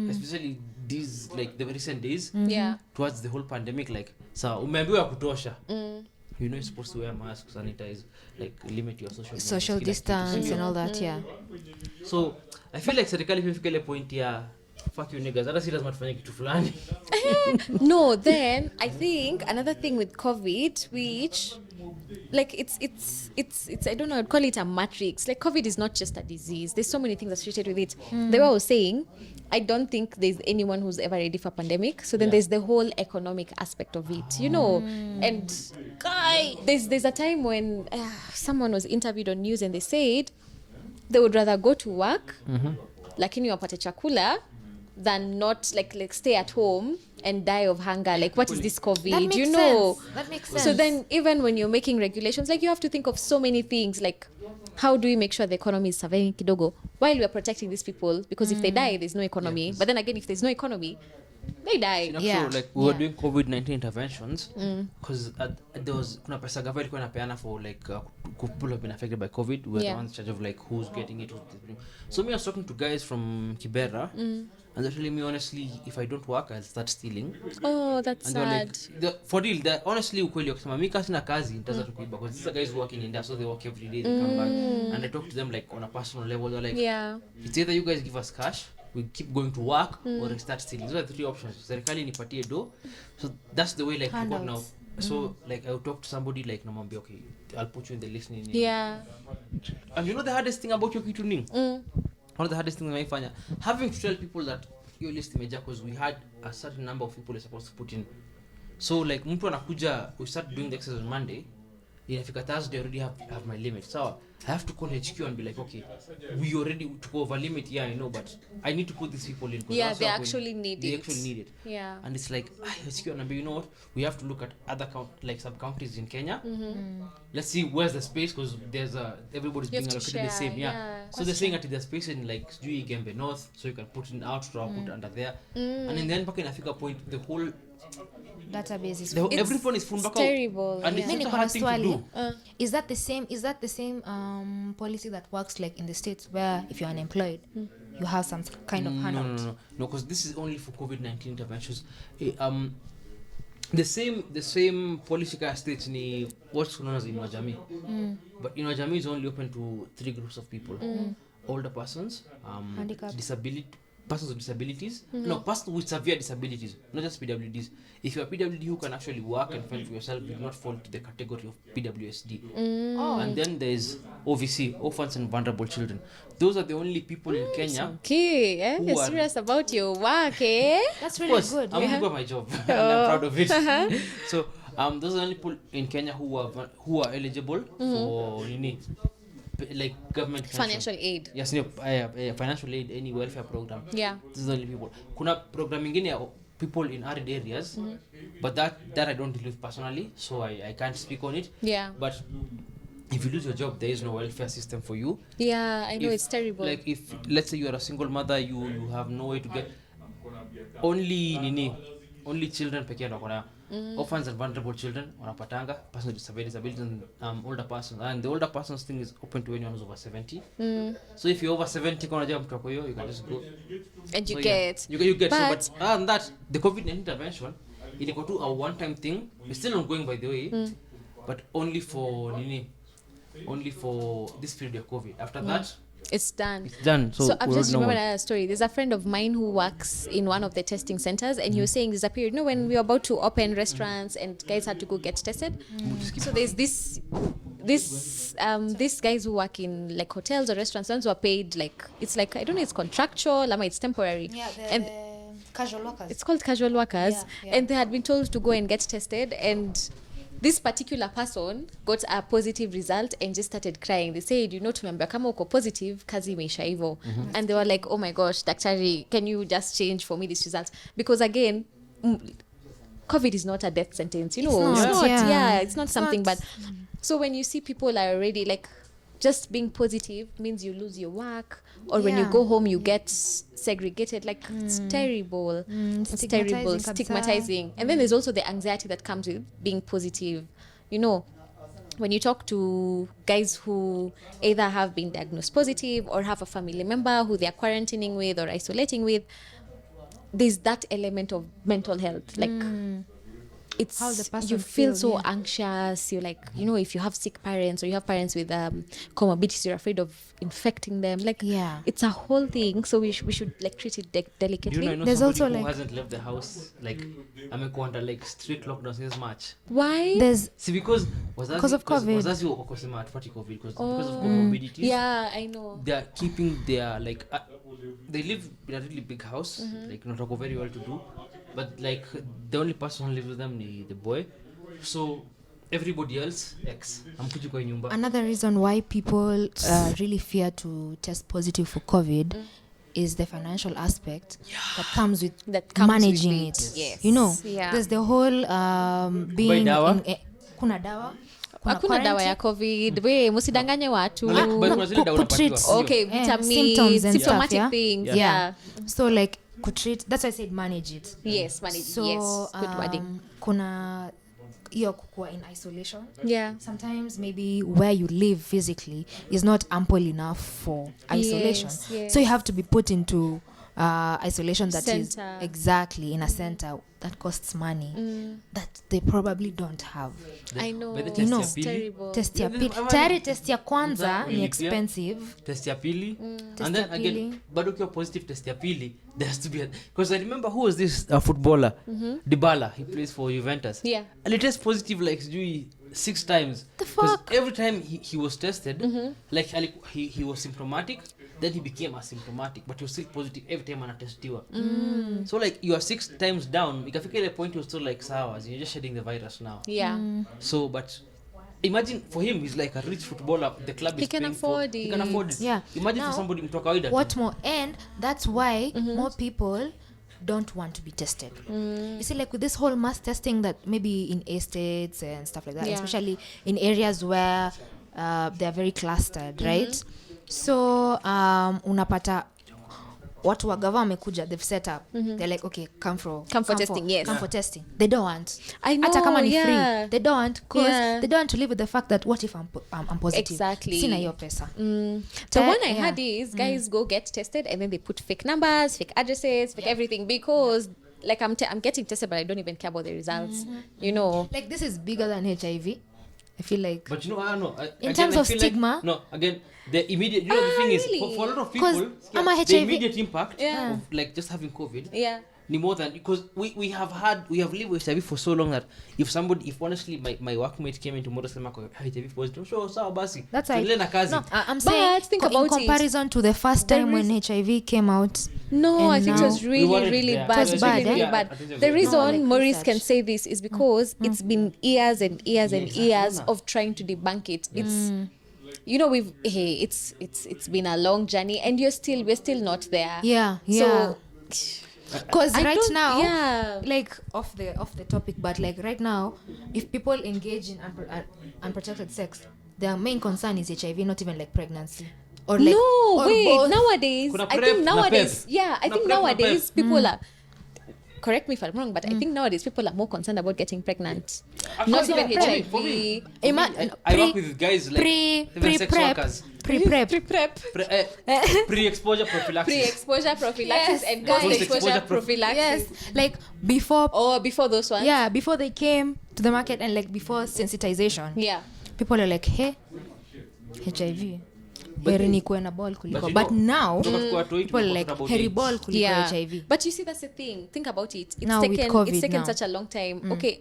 especially these like the recent days Yeah. towards the whole pandemic. Like, so umeambiwa ya kutosha. You know you're supposed to wear masks, sanitize, like limit your social distance and all that, yeah. So I feel like serikali imefika ile point ya fuck you niggas, hata si lazima tufanye kitu fulani. No, then I think another thing with COVID, which like it's I don't know, I'd call it a matrix. Like COVID is not just a disease. There's so many things associated with it. The way I was saying, I don't think there's anyone who's ever ready for pandemic. So then there's the whole economic aspect of it, you know. And there's a time when someone was interviewed on news and they said they would rather go to work, lakini wapate chakula, than not like stay at home and die of hunger. Like, what is this COVID? That makes You know. sense. That makes sense. So then even when you're making regulations, like you have to think of so many things, like how do we make sure the economy is surviving kidogo while we are protecting these people, because if they die there's no economy. But then again, if there's no economy, they die. You know, Yeah. so like we were doing COVID-19 interventions because there was kuna pesa gava ilikuwa inapeana for like people who have been affected by COVID. We were the ones in charge of like who's getting it. So me, I was talking to guys from Kibera, and they're telling me honestly, if I don't work, I'll start stealing. Oh, that's And they're sad. like, for real, honestly, ukweli wakisema mi kasi na kazi nitaanza tu kuiba, because these are guys working in there, so they work every day, they come back, and I talk to them like on a personal level. They're like, Yeah. it's either you guys give us cash, we keep going to work, or we start stealing. Those are the three options. Serikali nipatie do. So that's the way like we got now. So like I would talk to somebody like namwambia, okay, I'll put you in the listening. Yeah. And you know the hardest thing about your kitu nini? One of the hardest things naifanya, having to tell people that your list imeja, because we had a certain number of people we're supposed to put in. So like mtu anakuja, we start doing the exercise on Monday, inafika Thursday already have my limit. So I have to call HQ and be like, okay, we already took over limit, yeah, I know, but I need to put these people in. Yeah, they actually need they it. actually need it. Yeah. And it's like, HQ and you know what, we have to look at other like sub counties in Kenya. Let's see where's the space, because there's everybody's You being have to allocated the share, same. yeah. So they're saying that there's space in like Sijui Gembe North, so you can put it out to put under there. And in the end, back in Africa point, the whole database is everyone is full back out. terrible. And Yeah. it's such a hard thing to do. Is that the same policy that works like in the States, where if you're unemployed you have some kind of handout? No, because this is only for COVID-19 interventions. The same policy ka states ni what's known as Inua Jamii. But Inua Jamii is only open to 3 groups of people: older persons, Handicapped. persons with disabilities, no, persons with severe disabilities, not just PWDs. If you're a PWD who can actually work and fend for yourself, you do not fall to the category of PWSD. And then there's OVC, orphans and vulnerable children. Those are the only people in Kenya. Okay, Who you're are- serious about your work, eh? That's Of really course, good. I'm Yeah. good at my job and I'm proud of it. So those are the only people in Kenya who are eligible for like government pension. Financial aid. Yes, no, financial aid, any welfare program. Yeah. These are the only people. Kuna program ingine ya people in arid areas, but that I don't deal with personally, so I can't speak on it. Yeah. But if you lose your job, there is no welfare system for you. Yeah, I know, If- it's terrible. Like if let's say you are a single mother, you have no way to get only children peke yao wako na orphans and vulnerable children wanapatanga, persons with disabilities and older persons, and the older persons thing is open to anyone who's over 70. So if you're over 70 kama unajua mtu wako hiyo, you can just go And you so, get. yeah, you get But- so, but other than that, the COVID-19 intervention ilikuwa tu a one time thing. It's still ongoing by the way, but only for this period of COVID. After that, It's done. it's done. So, I've we just don't know remembered another story. There's a friend of mine who works in one of the testing centers, and he was saying there's a period, when we were about to open restaurants and guys had to go get tested. So there's these guys who work in like hotels or restaurants, ones who are paid like, it's like, I don't know, it's contractual, it's temporary. Yeah, and casual workers. it's called casual workers. Yeah. And they had been told to go and get tested, and this particular person got a positive result and just started crying. They said, tumeambia kama uko positive, kazi imeisha hivyo. And they were like, oh my gosh, daktari, can you just change for me this result? Because again, COVID is not a death sentence, It's not, it's not something bad. So when you see people are already like, just being positive means you lose your work, or when you go home you get segregated. Like it's terrible. It's terrible, stigmatizing. And then there's also the anxiety that comes with being positive. When you talk to guys who either have been diagnosed positive or have a family member who they are quarantining with or isolating with, there's that element of mental health. Like it's how the person you feel so yeah. anxious. You're like, if you have sick parents or you have parents with comorbidities, you're afraid of infecting them. Like it's a whole thing. So we should like treat it delicately. Do you know There's somebody also who like hasn't left the house, like amekuwa under like strict lockdown since March? Why? there's See, because of COVID. was you wakosema atupati COVID because of comorbidities. Yeah, I know. They are keeping their like they live in a really big house, like not very well to do, but like the only person who lives with them is the boy. So everybody else amkuji kwa nyumba. Another reason why people really fear to test positive for COVID is the financial aspect that comes with managing it. Yes. There's the whole being dawa? kuna dawa, hakuna dawa ya COVID. We musidanganye watu. Okay, vitamins, symptoms and symptomatic stuff, things. Yeah. So like could treat, that's why I said manage it. Yes, manage. So, yes, good wording. Kuna hiyo kukua in isolation. Yeah. Sometimes maybe where you live physically is not ample enough for isolation. Yes. So you have to be put into isolation that is Center. exactly in a center that costs money that they probably don't have. I know. By the You know, test ya pili, Terrible. Test ya Yeah, pili. this- Tayari test ya kwanza Really ni clear. expensive. test ya pili, Test and then ya again pili. bado ukiwa positive test ya pili, there has to be because I remember who was this footballer, Dybala, he plays for Juventus. Yeah. And he test positive like 6 times. The 'Cause fuck? every time he was tested, like he was symptomatic, then he became asymptomatic, but he was still positive every time anatestiwa. So like you are 6 times down, ikafika ile point you're still like sawa, you're just shedding the virus now. Yeah. So but imagine for him, he's like a rich footballer, the club He is can paying afford for, it. he can afford it. Yeah. Imagine Now, for somebody mtu wa kawaida tu. What more? And that's why more people don't want to be tested. You see, like with this whole mass testing that maybe in estates and stuff like that, Yeah. especially in areas where they are very clustered, right? So unapata watu wa gava wamekuja, they've set up, they're like, okay, come for testing, yes. come for testing. They don't want. I know, Hata kama ni yeah. free, they don't want, because Yeah. they don't want to live with the fact that what if I'm positive? Exactly. Sina hiyo pesa. So That- one I yeah. had is guys go get tested and then they put fake numbers, fake addresses, fake everything, because like I'm getting tested but I don't even care about the results. Like this is bigger than HIV. I feel like But I don't know. In terms I of feel stigma? Like, no, again, the immediate, the thing is, really? for a lot of 'Cause people, I'm a the HIV immediate impact Yeah. of like just having COVID, Yeah. ni more than, because we have lived with HIV for so long that if honestly my workmate came in tomorrow sema kwa HIV positive, so sawa basi. that's tuendelee na kazi. No, I'm But saying think in about it. comparison to the first time when HIV came out. No, And I think it now- was We really, wanted really there. bad. It was bad, really, really eh? bad. I think it was The very reason bad. No, like Maurice research. can say this is because it's been years and years and Yes, years hakuna. of trying to debunk it. It's it's been a long journey and we're still not there. Yeah. So Because I right don't- now, yeah. like off the topic, but like right now, if people engage in unprotected sex, their main concern is HIV, not even like pregnancy. Or like, no, or wait. both. Nowadays, Kuna I prep think na nowadays, pep. yeah, I Na think prep na nowadays pep. people are. Correct me if I'm wrong, but I think nowadays people are more concerned about getting pregnant, not even HIV. For me, Ima- I work with guys like even sex workers. Pre-prep. Pre-prep, Pre-exposure prophylaxis. pre-exposure prophylaxis, Yes, and guys. post-exposure Post-exposure prophylaxis. Yes, like before. Or before those ones. Yeah, before they came to the market and like before sensitization, Yeah. people are like, hey, HIV. But Heri then- nikuwe na ball kuliko. you But know, now, kutoka kwa watu wengi people are tumekuwa like, about heri AIDS. ball kuliko Yeah. HIV. But you see, that's the thing. Think about it. Now with It's COVID taken now. such a long time. Okay.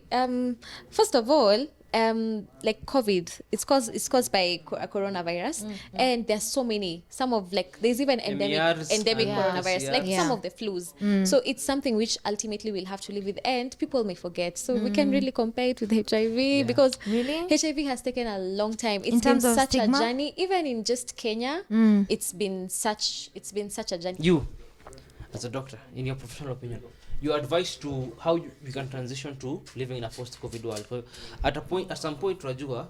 First of all, like COVID, it's caused by a coronavirus, and there's so many. Some of like there's even endemic MERS and coronavirus, yeah. like some Yeah. of the flus. So it's something which ultimately we'll have to live with, and people may forget. So we can really compare it with HIV because Really? HIV has taken a long time. It's In been terms of such stigma? a journey, even in just Kenya. It's been such a journey. You, as a doctor, in your professional opinion, your advice to how you can transition to living in a post-COVID world. So at some point, Rajua,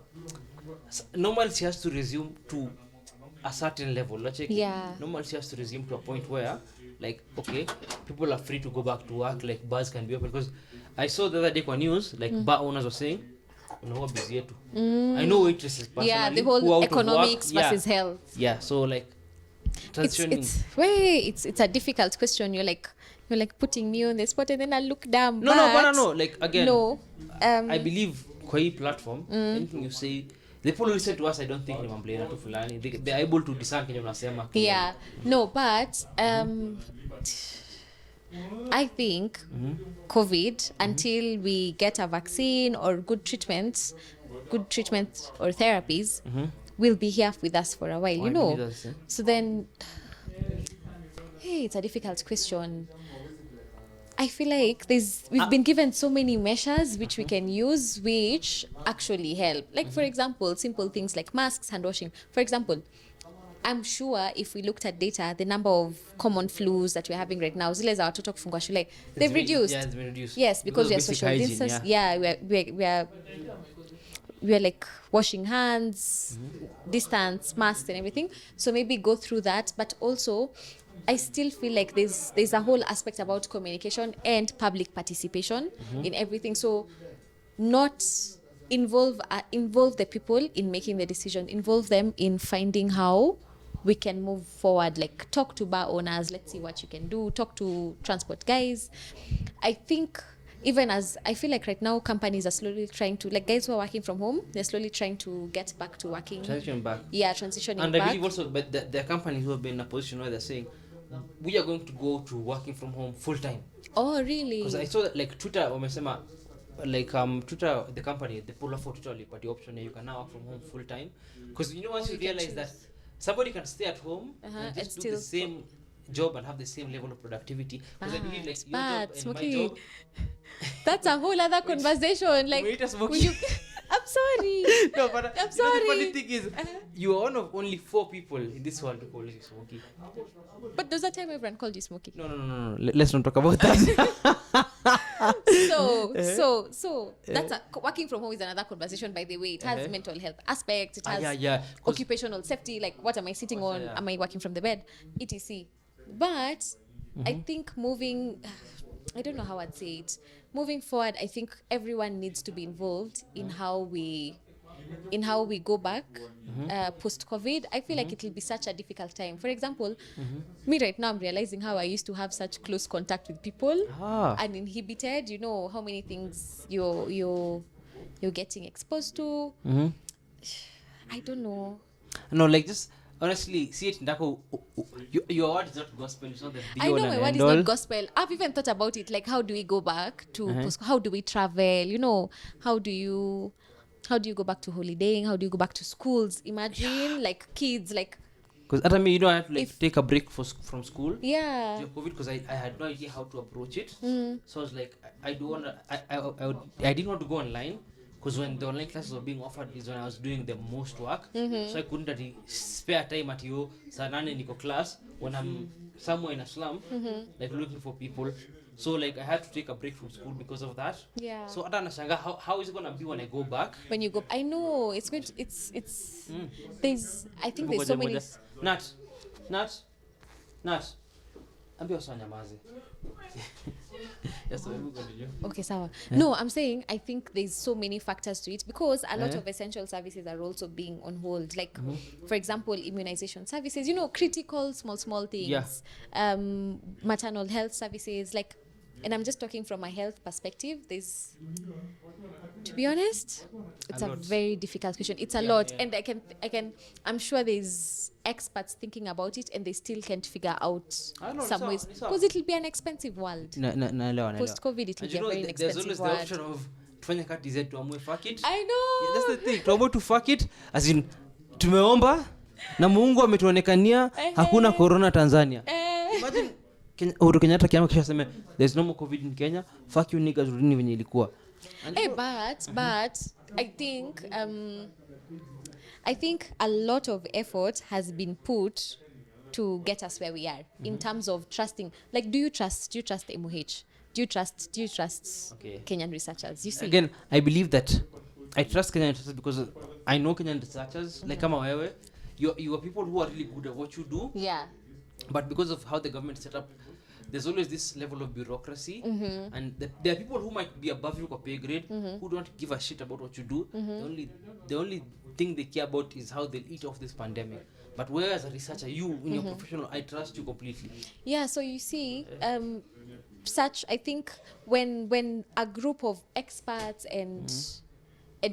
normalcy has to resume to a certain level. Yeah. Normalcy has to resume to a point where, like, okay, people are free to go back to work. Like bars can be open. Because I saw the other day on news, like bar owners were saying, "No, busy too." I know waitresses personally. Yeah, the who out whole of economics work. versus health. Yeah. So like, transitioning. It's a difficult question. You're like putting me on the spot, and then I look down. No. Like again, No. I believe kwa hii platform, anything you say, the people who listen to us, I don't think ni mamblena tu fulani. They're able to discern kenye unasema. Yeah. No, but I think COVID, until we get a vaccine or good treatment or therapies, will be here with us for a while, Why you know. do that, eh? So then, hey, it's a difficult question. I feel like we've been given so many measures which we can use, which actually help. Like, for example, simple things like masks, hand washing. For example, I'm sure if we looked at data, the number of common flus that we're having right now, zile za watoto kufungwa shule, they've reduced. Yeah, it's been reduced. Yes, because we are of basic social hygiene, distance. yeah. Yeah, we are like washing hands, distance, masks, and everything. So maybe go through that, but also I still feel like there's a whole aspect about communication and public participation in everything. So not involve the people in making the decision, involve them in finding how we can move forward. Like talk to bar owners, let's see what you can do, talk to transport guys. I think even as I feel like right now companies are slowly trying to, like guys who are working from home, they're slowly trying to get back to working. Transition back. Yeah, transitioning And back. I believe also, but there are companies who have been in a position where they're saying, we are going to go to working from home full time. Oh, really? Because I saw that like Twitter, wamesema, like Twitter, the company, the polar for Twitter, but the option you can now work from home full time. Because you know once you realize that somebody can stay at home and just do the same job and have the same level of productivity. Because I believe like your job and my job. That's a whole other conversation. Like, Will you, I'm sorry. No, but I'm the sorry. funny thing is, you are one of only 4 people in this world who call you Smokey. But there's a time everyone called you Smokey. No. Let's not talk about that. So that's working from home is another conversation. By the way, it has mental health aspect. It has occupational safety. Like, what am I sitting on? Yeah. Am I working from the bed? etc. But I think moving. I don't know how I'd say it. Moving forward, I think everyone needs to be involved in how we go back post-COVID. I feel like it will be such a difficult time. For example, me right now, I'm realizing how I used to have such close contact with people uninhibited. You know how many things you're getting exposed to. I don't know. No, like just honestly, see it Ndako, your word is not gospel, it's not the I know my word is not gospel. I've even thought about it, like how do we go back to how do we travel, you know, how do you go back to holidaying, how do you go back to schools? Imagine like kids, like because at me, you know, I had to like take a break from school. Yeah. During COVID, because I had no idea how to approach it. So I was like, I didn't want to go online. Because when the online classes were being offered is when I was doing the most work. So I couldn't really spare time at you. Saa 8 niko class when I'm somewhere in a slum, like looking for people. So like I had to take a break from school because of that. Yeah. So hata nashanga how is it gonna be when I go back? When you go, I know it's going to, it's there's, I think there's so many. Nat. Ambia usanyamaze. Yes, so we continue. Okay, sawa. No, I'm saying I think there's so many factors to it because a lot of essential services are also being on hold. Like, for example, immunization services, you know, critical small things. Yeah. Maternal health services, like, and I'm just talking from a health perspective. There's, to be honest, it's a very difficult question. It's a lot, and I'm sure there's experts thinking about it, and they still can't figure out some ways because it'll be an expensive world. No. Post-COVID, it'll be a very there's expensive always world. the option of tufanye kati zetu tuamue fuck it. I know. Yeah, that's the thing. Tuamue to fuck it as in tumeomba na Mungu ametuonekania hakuna corona Tanzania. Imagine Uhuru Kenyatta kiama kisha sema there's no more covid in Kenya, fuck you niggas, rudini venye ilikuwa. But I think a lot of effort has been put to get us where we are in terms of trusting. Like, do you trust MOH? Do you trust Okay. Kenyan researchers? You see, Again, I believe that I trust Kenyan researchers because I know Kenyan researchers. Like kama wewe, you are people who are really good at what you do. yeah. But because of how the government set up, there's always this level of bureaucracy, and there are people who might be above you for pay grade, who don't give a shit about what you do. The only thing they care about is how they'll eat off this pandemic. But where as a researcher, you in your professional, I trust you completely. Yeah, so you see, I think when a group of experts and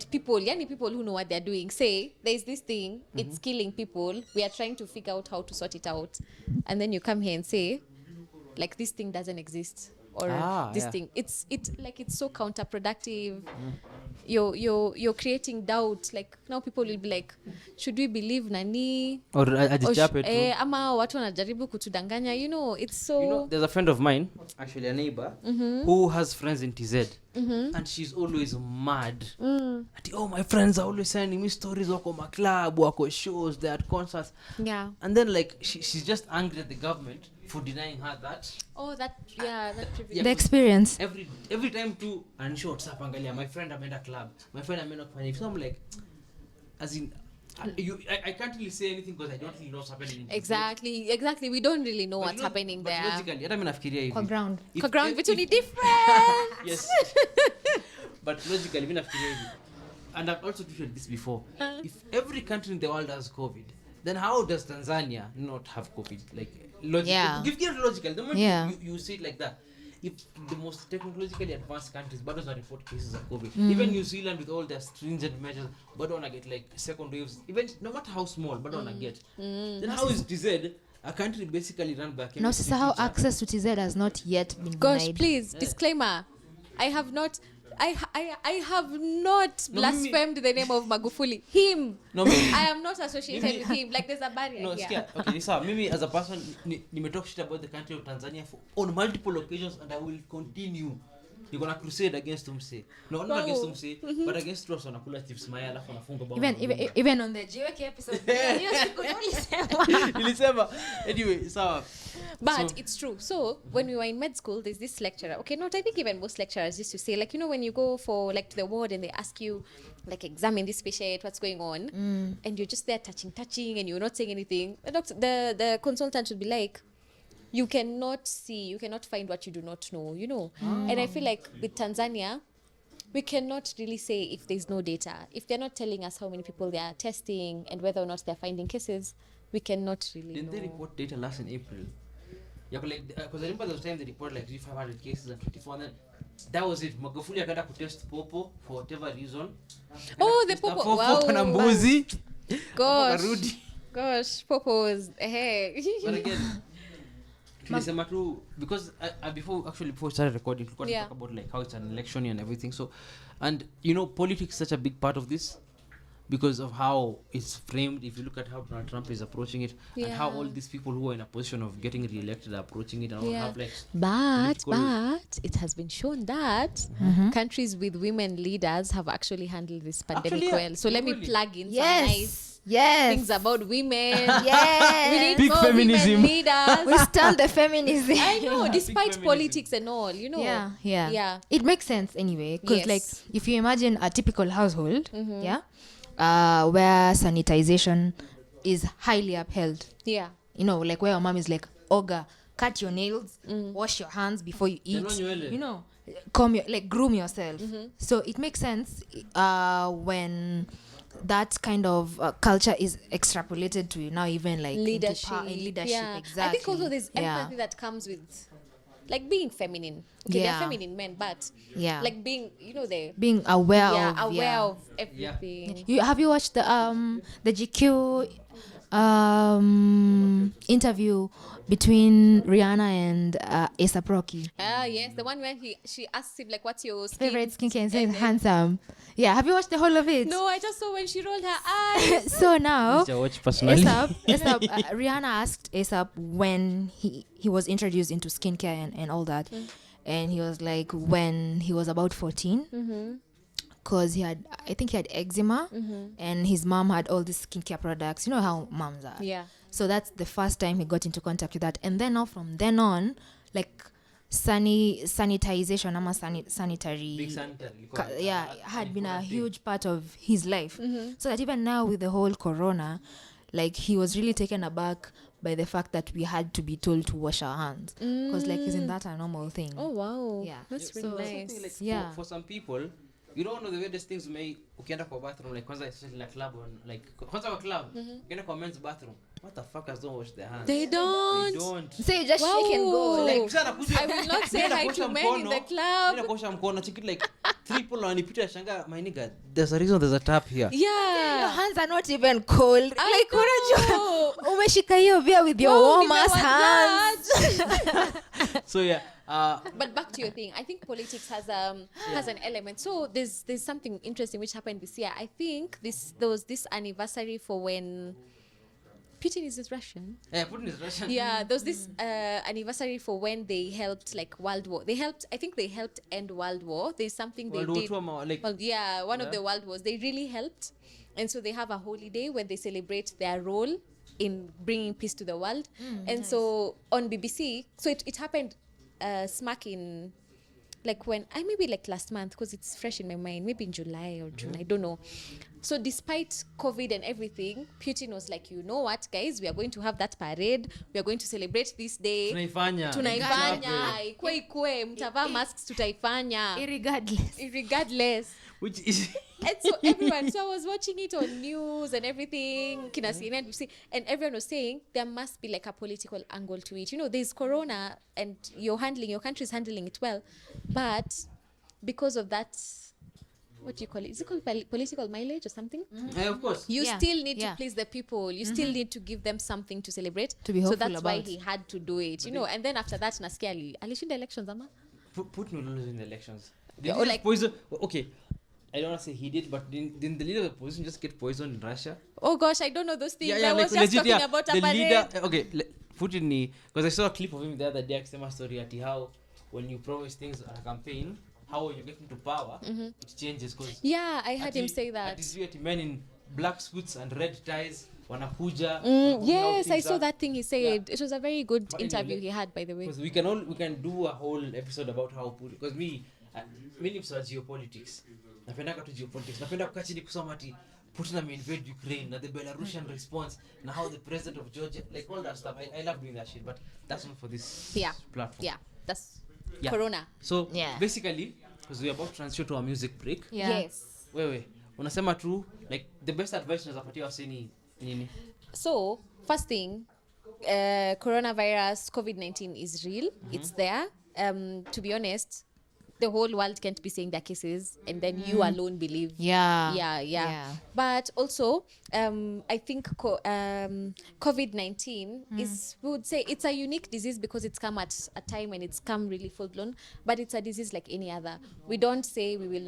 people who know what they're doing say there's this thing, it's killing people, we are trying to figure out how to sort it out, and then you come here and say like this thing doesn't exist, or thing, it's so counterproductive. You're creating doubt. Like now people will be like, should we believe nani Or ajichape tu. ama watu wanajaribu kutudanganya, it's so There's a friend of mine, actually a neighbor, who has friends in TZ, and she's always mad. Oh, my friends are always sending me stories wako ma club, wako shows, they're at concerts. yeah. And then like she's just angry at the government for denying her that. That privilege. Yeah, The experience. every time too, and she WhatsApp angalia, my friend ameenda club, my friend ameenda kufanya. So I'm like, as in I can't really say anything because I don't really know what's happening. Exactly, we don't really know what's happening there. Logically, hata mimi nafikiria hivi. Kwa ground. Kwa ground vitu ni different. Yes. But logically mimi nafikiria hivi. And I've also tweeted this before. If every country in the world has COVID, then how does Tanzania not have COVID? Like logically, Yeah. give it logical. The moment Yeah. you see it like that, if the most technologically advanced countries but don't report cases of COVID, even New Zealand with all their stringent measures, but wanna get like second waves, even no matter how small, but wanna get. Then how is TZ, a country basically run by a Now, chemistry how teacher? access to TZ has not yet been Gosh, denied. please, disclaimer. I have not blasphemed the name of Magufuli. Him. No, mimi- I am not associated with him. Like there's a barrier No, here. skia. Okay, sawa. Mimi as a person nimetalk shit about the country of Tanzania on multiple occasions, and I will continue. You're gonna crusade against umse. No, not against umse, but against those wanakula chips maya alafu wanafunga bao. Even on the Geopolitics episode. Hiyo siku tulisema. Nilisema. Anyway, sawa. But So- it's true. So when we were in med school, there's this lecturer. Okay, not I think even most lecturers used to say, like, when you go for like to the ward and they ask you, like, examine this patient, what's going on, and you're just there touching, and you're not saying anything. The consultant would be like, you cannot find what you do not know, And I feel like with Tanzania, we cannot really say if there's no data. If they're not telling us how many people they are testing and whether or not they're finding cases, we cannot really Didn't know. they report data last in April? Yeah, but like, because I remember there was time they reported like 500 cases and 24, and then that was it. Magufuli akaenda kutest popo for whatever reason. Oh, the popo. Wow. Na mbuzi. Gosh. Akarudi. Gosh, popos. Hey. But again, tulisema tu because before we started recording, we Yeah. talk about like how it's an election year and everything. So, and politics is such a big part of this because of how it's framed. If you look at how Donald Trump is approaching it, and how Yeah. all these people who are in a position of getting re-elected are approaching it, and all Yeah. have like But it has been shown that countries with women leaders have actually handled this pandemic Actually, yeah, well. So let me equally. plug in some Yes. nice Yes. things about women. Yes. We need Big more feminism. women leaders. We stand the feminism. I know, despite feminism. politics and all, Yeah. It makes sense anyway, because Yes. like if you imagine a typical household, where sanitization is highly upheld, Yeah. like where your mom is like, Oga, cut your nails, wash your hands before you eat, Nywele. groom yourself. So it makes sense when that kind of culture is extrapolated to now even like into Leadership. leadership. Yeah. Exactly. I think also there's Yeah. empathy that comes with like being feminine. Okay, Yeah. they're feminine men, but Yeah. like being, they're being aware aware of of everything. have you watched the GQ interview between Rihanna and A$AP Rocky. Yes, the one where she asks him like, "What's your Favorite skincare and says then- handsome. Yeah, have you watched the whole of it? No, I just saw when she rolled her eyes. So now Which I watch personally. A$AP, Rihanna asked A$AP when he was introduced into skincare and all that, and he was like when he was about 14, because I think he had eczema, and his mom had all these skincare products. You know how moms are. Yeah. So that's the first time he got into contact with that, and then now from then on, like sanitization, sanitary, Big sanitary. had been a huge part of his life. So that even now with the whole corona, like he was really taken aback by the fact that we had to be told to wash our hands, because like isn't that a normal thing? Oh wow. Yeah. That's So- really Something nice. like Yeah. for some people, you don't know the weirdest things may ukienda kwa bathroom, like kwanza especially like club on, like kwanza kwa club ukienda kwa men's bathroom, what the fuckers don't wash their hands. They don't. They don't. So you just shake and go. Wow. Like, Msana kuja- I will not say Nenda hi kuosha to men in mkono, the club. nenda kuosha mkono, chiki like three people wanipita shanga, my nigga, there's a reason there's a tap here. your Yeah. hands are not even cold. I Like unajua know. umeshika hiyo beer with your Wow, warm ass never hands. that. So yeah, But back to your thing, I think politics has an element. So there's something interesting which happened this year. I think there was this anniversary for when Putin is Russian. yeah, Putin is Russian. Yeah, there was this anniversary for when they helped like World War. I think they helped end World War. There's something World they War did. II ama, like, Well, yeah, one of Yeah. the world wars. They really helped. And so they have a holiday when they celebrate their role in bringing peace to the world. And so on BBC, so it happened smack in like when maybe like last month, because it's fresh in my mind, maybe in July or June, I don't know. So despite COVID and everything, Putin was like, you know what, guys, we are going to have that parade. We are going to celebrate this day. tunaifanya. Tunaifanya. Ikwe, mtavaa masks, tutaifanya. Regardless. Which is And so everyone, so I was watching it on news and everything, Kina CNN, you see, and everyone was saying there must be like a political angle to it. You know, there's corona and your country is handling it well, but because of that, what do you call it? Is it called political mileage or something? yeah, of course. You Yeah, still need yeah. to please the people. You still need to give them something to celebrate. To be so hopeful that's why about. he had to do it, you know. And then after that, nasikia alishinda elections, ama? Putin will lose in the elections. Yeah, Did or he like- poison? Okay, I don't want to say he did, but didn't the leader of the opposition just get poisoned in Russia? Oh gosh, I don't know those things. I like was just talking about a the parade. leader. Okay, Putin, because I saw a clip of him the other day. Akisema story at how when you promise things at a campaign, how when you get into power, it changes. Cause Yeah, I heard him say At that. this at men in black suits and red ties, wanakuja. Yes, I saw that thing he said. It was a very good But anyway, interview he had, by the way. Because we can do a whole episode about how Putin. Because me ni msa geopolitics. Napenda tu geopolitics. Napenda kukaa chini kusoma ati Putin invade Ukraine na the Belarusian response na how the president of Georgia, like all that stuff. I love doing that shit, but that's not for this platform. Yeah, that's Yeah. Corona. So Yeah. basically, because we're about to transition to a music break. Yeah. Yes. Wewe unasema tu like the best advice unaweza patia wase ni nini? So, first thing, coronavirus, COVID-19 is real. It's there. To be honest, the whole world can't be saying their cases and then you alone believe. Yeah. Yeah. But also, I think COVID-19 is, we would say, it's a unique disease because it's come at a time when it's come really full blown, but it's a disease like any other. We don't say we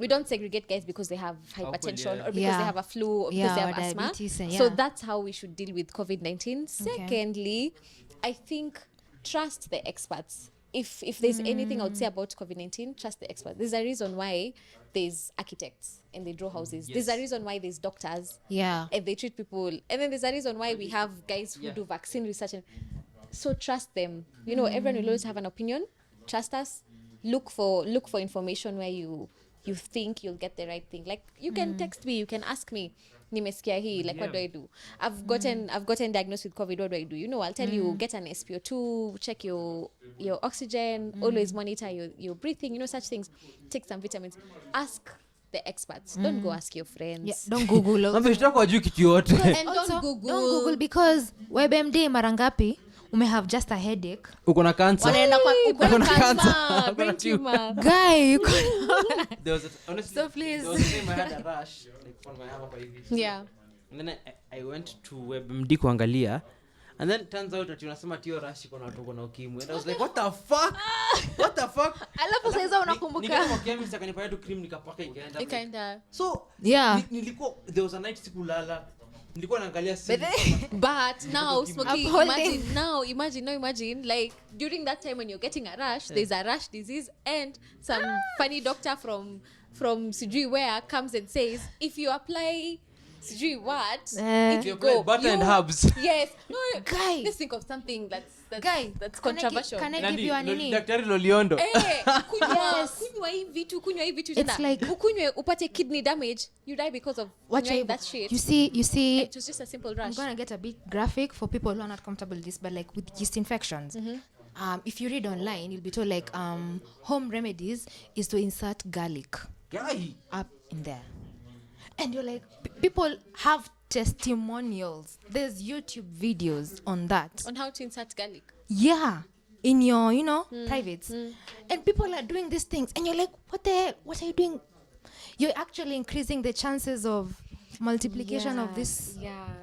don't segregate guys because they have hypertension yeah. or because Yeah. they have a flu or because Yeah, they or have asthma. diabetes and- So yeah. that's how we should deal with COVID-19. Secondly, I think trust the experts. If there's anything I would say about COVID-19, trust the experts. There's a reason why there's architects and they draw houses. Yes. There's a reason why there's doctors Yeah. and they treat people. And then there's a reason why we have guys who Yeah. do vaccine research. So trust them. You know, everyone will always have an opinion. Trust us. Look for information where you think you'll get the right thing. Like you can text me, you can ask me, nimesikia hii, like what do I do? I've gotten diagnosed with COVID, what do I do? You know, I'll tell you, get an SpO2, check your oxygen, always monitor your breathing, you know, such things. Take some vitamins. Ask the experts. Don't go ask your friends. Yeah. Don't Google. Mambo ishitaka wajui kitu yote. And Also, don't don't Google because WebMD mara ngapi have just a headache. Uko na cancer. Wanaenda kwa Uko na cancer. cancer, brain Uko na tumor. guy. There was honestly, So please. there was a time I had a rash like from my arm up hivi. Yeah. And then I went to WebMD kuangalia, and then turns out that unasema tio rush iko na watu kuna ukimwi. And I was like, what the fuck? What the fuck? Alafu sasa unakumbuka. Nikaenda kwa chemist akanipea tu cream nikapaka ikaenda. So yeah, nilikuwa there was a night sikulala. Nilikuwa naangalia but now smoking, imagine like during that time when you're getting a rash, there's a rash disease, and some funny doctor from sijui where comes and says if you apply sijui what, if you go butter and herbs. Yes. No, guy, let's think of something that's controversial. controversial. Can I give you a nini? Daktari Loliondo. Kunywa hii vitu it's like ukunywe upate kidney damage, you die because of that shit. You see it was just a simple rash. I'm going to get a bit graphic for people who are not comfortable with this, but like with yeast infections, if you read online, you'll be told like home remedies is to insert garlic up in there. And you're like, people have testimonials. There's YouTube videos on that. On how to insert garlic. Yeah. In your, privates. And people are doing these things. And you're like, what the heck? What are you doing? You're actually increasing the chances of multiplication of this.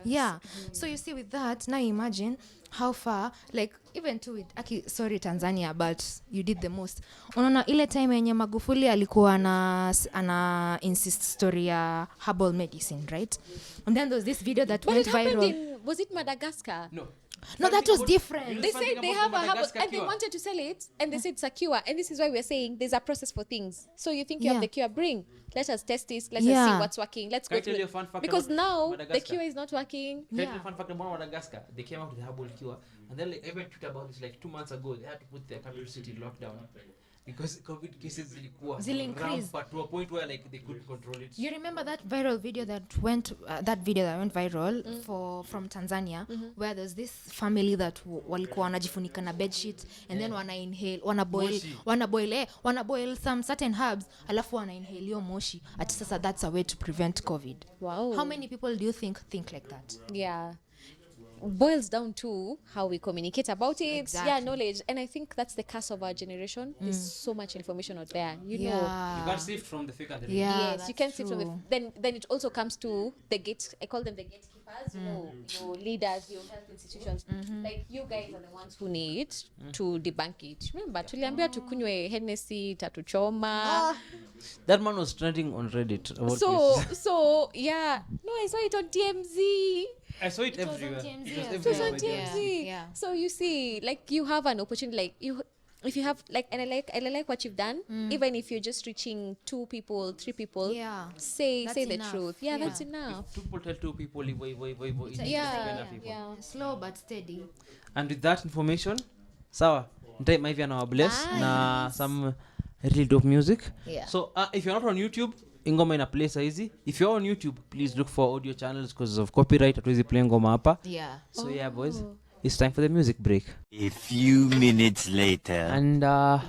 Yeah. So you see with that, now imagine how far, like even to it, sorry Tanzania, but you did the most. Unaona ile time yenye Magufuli alikuwa ana insist story ya herbal medicine, right? And then there was this video that went viral. Was it Madagascar? No, that was different. They said they have a herbal and they wanted to sell it, and they said it's a cure. And this is why we're saying there's a process for things. So you think you have the cure, bring. Let us test this. Let us see what's working. Let's go through it. Because now the cure is not working. Can I tell you a fun fact about Madagascar? They came out with the herbal cure, and then like, everyone tweeted about it like 2 months ago. They had to put their capital city in lockdown because COVID cases increased to a point where like they couldn't control it. You remember that viral video that went viral from Tanzania, where there's this family that walikuwa wanajifunika na bed sheet and then wana boil some certain herbs alafu wana inhale hiyo moshi. Ati sasa that's a way to prevent COVID. Wow. How many people do you think like that? Yeah. Boils down to how we communicate about it. Exactly. Yeah, knowledge. And I think that's the curse of our generation. There's so much information out there. You know. You can't sift from the fake and the real. Yes, you can sift from the then it also comes to I call them the gatekeepers, your leaders, your health institutions. Like you guys are the ones who need to debunk it. Remember, tuliambia tukunywe Hennessy tatuchoma. That man was trending on Reddit. So yeah. No, I saw it on TMZ. I saw it everywhere. It was on TMZ. Yeah. So you see, like you have an opportunity, like if you have like, and I like what you've done. Even if you're just reaching 2 people, 3 people, say the enough. truth. Yeah, that's enough. If 2 people tell 2 people, Yeah. Slow but steady. And with that information, sawa, ntai maivi anawabless na some really dope music. So if you're not on YouTube, ingoma ina play saizi. If you're on YouTube, please look for audio channels because of copyright. Hatuwezi play ngoma hapa. So yeah, boys, it's time for the music break. A few minutes later. And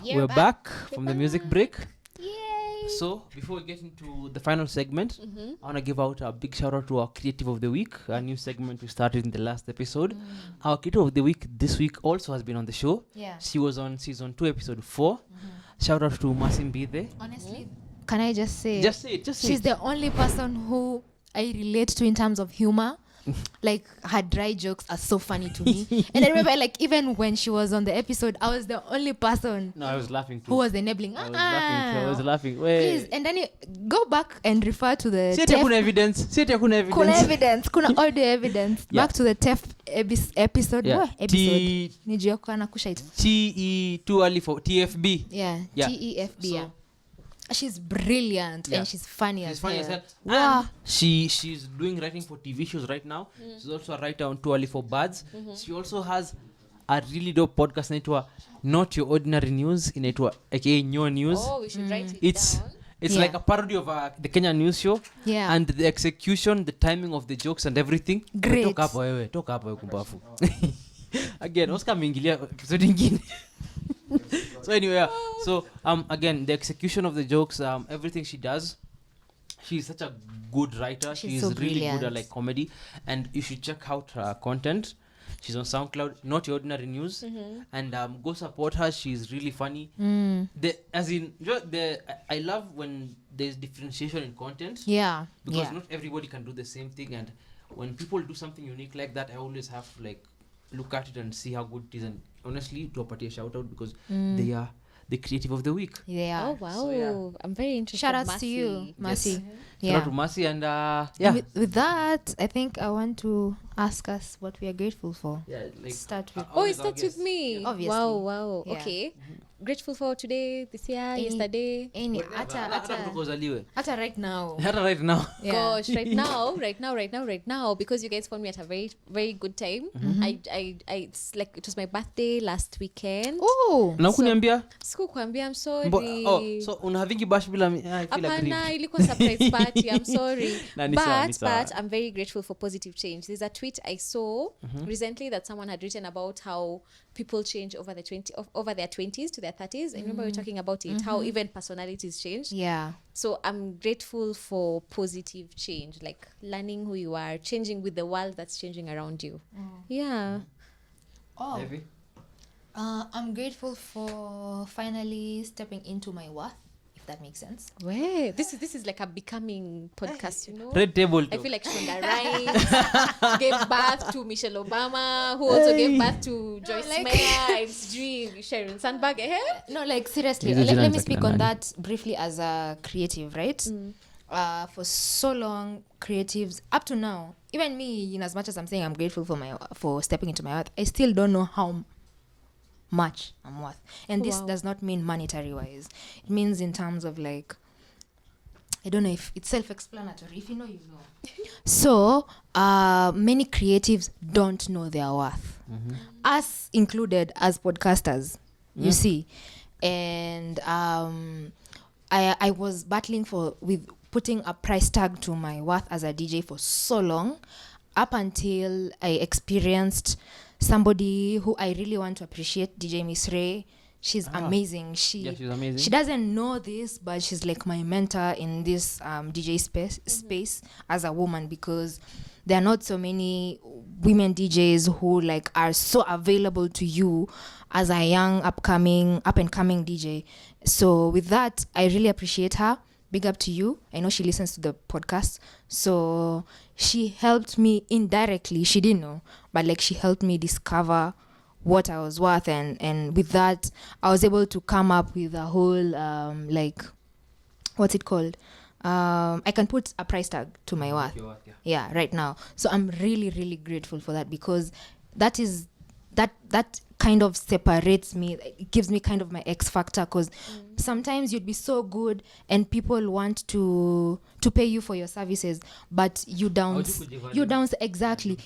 we're back from the music break. Yay! So before we get into the final segment, I want to give out a big shout out to our creative of the week, a new segment we started in the last episode. Our creative of the week this week also has been on the show. She was on season 2 episode 4. Shout out to Mercy Mbithe. Honestly, can I just say she's the only person who I relate to in terms of humor. Like her dry jokes are so funny to me. And I remember like even when she was on the episode, I was the only person I was laughing too. who was enabling. I was laughing. Please, and then you go back and refer to the kuna evidence. Kuna audio evidence. Back to the TEF episode. Nijioka na kushaita. TE2 early for TFB. TEFB. She's brilliant and she's funny as hell. Wow. She's doing writing for TV shows right now. She's also a writer on Too Early for Birds. She also has a really dope podcast inaitwa Not Your Ordinary News, inaitwa aka Nyo News. Oh, we should write it down. It's like a parody of the Kenya news show. And the execution, the timing of the jokes and everything. Great. Toka hapo wewe kumbafu. Again, Oscar mingilia episode ingine. So anyway, again, the execution of the jokes, everything she does, she's such a good writer. She's so really brilliant. good at like comedy, and you should check out her content. She's on SoundCloud, Not Your Ordinary News, and go support her. She's really funny. I love when there's differentiation in content. Yeah. Because not everybody can do the same thing, and when people do something unique like that, I always have to like look at it and see how good it is, and honestly to a shout out because they are the creative of the week. Yeah. Oh wow, So, yeah. I'm very interested. Shout outs to you, Mercy. Shout Yeah. out to Mercy and And yeah. with that, I think I want to ask us what we are grateful for. Yeah, like Start with Oh, it starts with me. Obviously. Wow. Yeah. Okay. Grateful for today, this year, Any- yesterday. any hata ata tukozaliwe. right now. Hata right now. Yeah. Gosh, right now, because you guys found me at a very, very good time. It's like it was my birthday last weekend. Oh. Na kuniambia Sikukwambia, I'm sorry. so una havingi bash bila I feel Hapana, aggrieved. ilikuwa surprise party. I'm sorry. Nah, ni sawa, ni sawa. But I'm very grateful for positive change. There's a tweet I saw recently that someone had written about how people change over their 20s to their 30s. I remember we were talking about it, how even personalities change. Yeah. So I'm grateful for positive change, like learning who you are, changing with the world that's changing around you. Yeah. Oh. Heavy? I'm grateful for finally stepping into my worth, if that makes sense. Wait, this is like a becoming podcast, you know? Red table I talk. feel like Shonda Rhimes gave birth to Michelle Obama, who also gave birth to Joyce like- Meyer, Ives Dream, Sheryl Sandberg. No, like seriously, Hizo let jina me za speak kina on nani? that briefly as a creative, right? For so long, creatives up to now, even me, in as much as I'm saying I'm grateful for stepping into my worth, I still don't know how much I'm worth. And this Wow. does not mean monetary wise. It means in terms of like, I don't know if it's self-explanatory. If you know, you know. So many creatives don't know their worth, us included as podcasters. You see, and I was battling with putting a price tag to my worth as a DJ for so long, up until I experienced somebody who I really want to appreciate, DJ Miss Ray. She's amazing. Yeah, she's amazing. She doesn't know this, but she's like my mentor in this DJ space as a woman, because there are not so many women DJs who like are so available to you as a young up and coming DJ. So with that, I really appreciate her. Big up to you. I know she listens to the podcast. So she helped me indirectly. She didn't know, but like she helped me discover what I was worth, and with that I was able to come up with a whole like, what's it called, I can put a price tag to my worth. Your worth, yeah. Yeah, right now. So I'm really, really grateful for that, because that is that kind of separates me. It gives me kind of my X factor, because sometimes you'd be so good and people want to pay you for your services, but you downs exactly.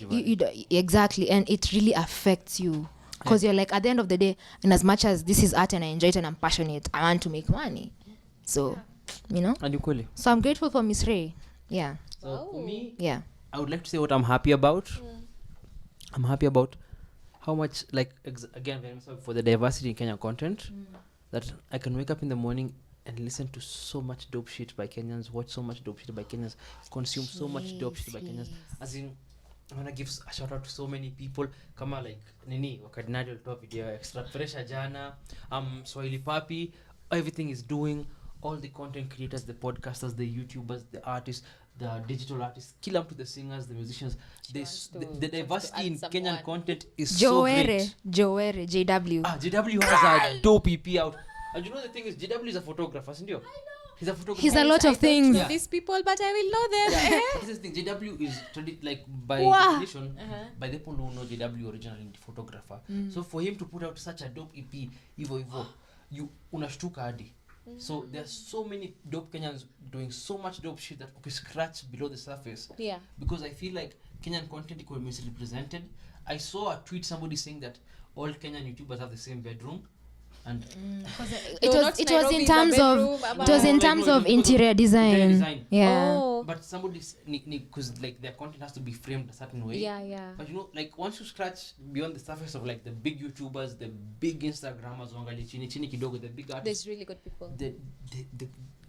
Exactly, and it really affects you, because you're like, at the end of the day, and as much as this is art and I enjoy it and I'm passionate, I want to make money. So you know, And equally. so I'm grateful for Miss Ray. Yeah. So for me, Yeah. I would like to say what I'm happy about. I'm happy about how much, like, again, very much for the diversity in Kenyan content, that I can wake up in the morning and listen to so much dope shit by Kenyans, watch so much dope shit by Kenyans, consume so much dope shit by Kenyans. As in, I want to give a shout out to so many people. Kama like Nini, wakadinadi walitoa video extra pressure jana, Swahili Papi, everything is doing, all the content creators, the podcasters, the YouTubers, the artists, the digital artists, kill up to the singers, the musicians. The diversity in Kenyan content is so great. Joere, JW. JW has a dope EP out. And you know the thing is, JW is a photographer, isn't he? He's a photographer. He's a lot of things. Yeah. These people, but I will know them. This is the thing. JW is like by Wow. definition, by the people who know JW originally photographer. So for him to put out such a dope EP, Ivo, you unashtuka hadi. So there's so many dope Kenyans doing so much dope shit that we scratch below the surface. Yeah. Because I feel like Kenyan content is misrepresented. I saw a tweet, somebody saying that all Kenyan YouTubers have the same bedroom, and It was in terms of interior design. Yeah. Oh. but somebody's because like their content has to be framed a certain way. Yeah. But you know, like once you scratch beyond the surface of like the big YouTubers, the big Instagrammers, wangali chini kidogo, the big artists, There's really good people. the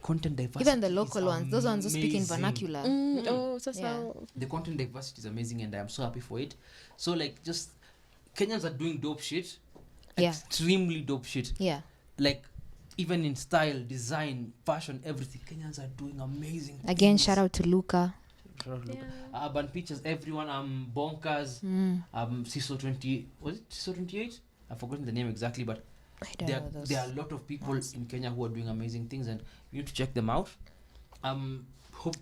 content diversity, Even the local is ones, those ones who speak in amazing. vernacular. Oh, so Yeah. The content diversity is amazing, and I am so happy for it. So like, just Kenyans are doing dope shit, Yeah. extremely dope shit. Yeah. Like even in style, design, fashion, everything, Kenyans are doing amazing Again, things. shout out to Luca. Urban Pictures, everyone, Bonkers, CISO 20, was it CISO 28? I've forgotten the name exactly, but there are a lot of people in Kenya who are doing amazing things, and you need to check them out.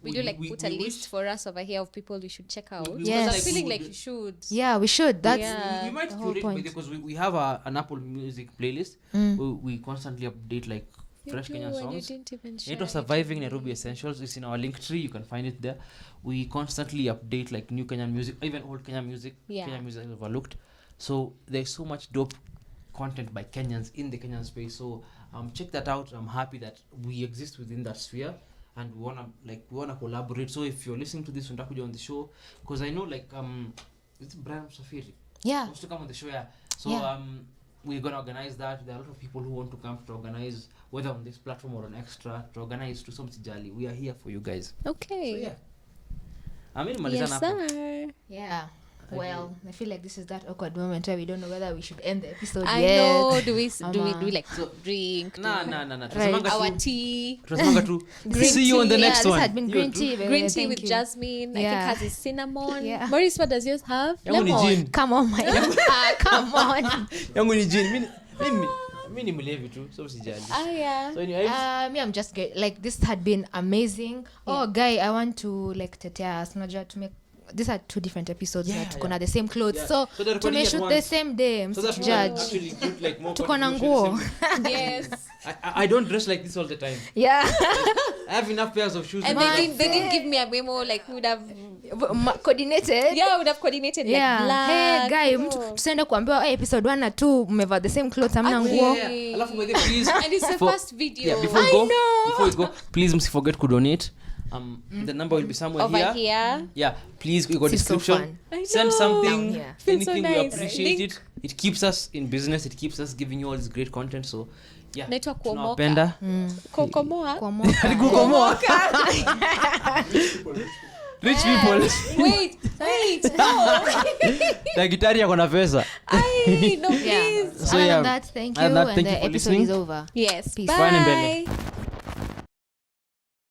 We do put a list for us over here of people we should check out. Yes. I'm feeling like you should. Yeah, we should. That's Yeah. We might the whole curate point. because we have an Apple Music playlist. We constantly update fresh Kenyan songs. It was Surviving Nairobi Essentials. It's in our link tree. You can find it there. We constantly update new Kenyan music, even old Kenyan music. Yeah. Kenyan music is overlooked. So there's so much dope content by Kenyans in the Kenyan space. So check that out. I'm happy that we exist within that sphere, and we wanna collaborate. So if you're listening to this, untakuja on the show, because I know it's Brian Safiri. Yeah. Wants to come on the show. Yeah. So Yeah. we're gonna organize that. There are a lot of people who want to come to organize, whether on this platform or on Extra, to organize to some Jali. We are here for you guys. Okay. So yeah. I mean, Yes, Malizana. sir. Yeah. Well, I feel like this is that awkward moment where we don't know whether we should end the episode I yet. know. Do we So- drink? Nah. Right. Our tea. Tunasemanga tu. Green See you on the tea. next This one. had been You green too. tea. baby. Green tea Thank with you. jasmine. I Yeah. think has a cinnamon. Yeah. Maurice, what does yours have? Yangu ni Lemon. gin. Come on, my come on. Yangu ni gin. Mimi ni mlevi tu, so usijali. Yeah. So anyway, Me, I'm just great. This had been amazing. Oh, guy, I want to tetea us. Unajua to make these are 2 different episodes. Yeah, Tuko na the same clothes. Yeah. So So they're recording tumeshoot at the once. same day. so that we can Judge. actually include more Tuko na contributions nguo. in the same- Yes. I don't dress like this all the time. Yeah. I have enough pairs of shoes. And in my they house. didn't give me a memo we would have Coordinated. we would have coordinated Yeah. black. Hey, guy, Oh. mtu tusiende kuambiwa episode 1 na 2 mmevaa the same clothes, hamna Ati- nguo. Yeah. Alafu by the way, please. And it's the for- first video. Yeah, before we go, please msiforget to donate. The number will be somewhere Over here. Yeah, please, we got This is so description. fun. I Send know. something, Down here. Feels so anything. We nice. appreciate Link. it. It keeps us in business. It keeps us giving you all this great content. So yeah, Naitwa kuomoka. tunawapenda. Kokomoa. Kuomoka. Rich people. Wait. No. Daktari yako na pesa. Ay, no, Yeah. please. So Other yeah, than that, thank you. other than that, And thank you the for episode listening. is over. Yes. Peace. Bye. Bye.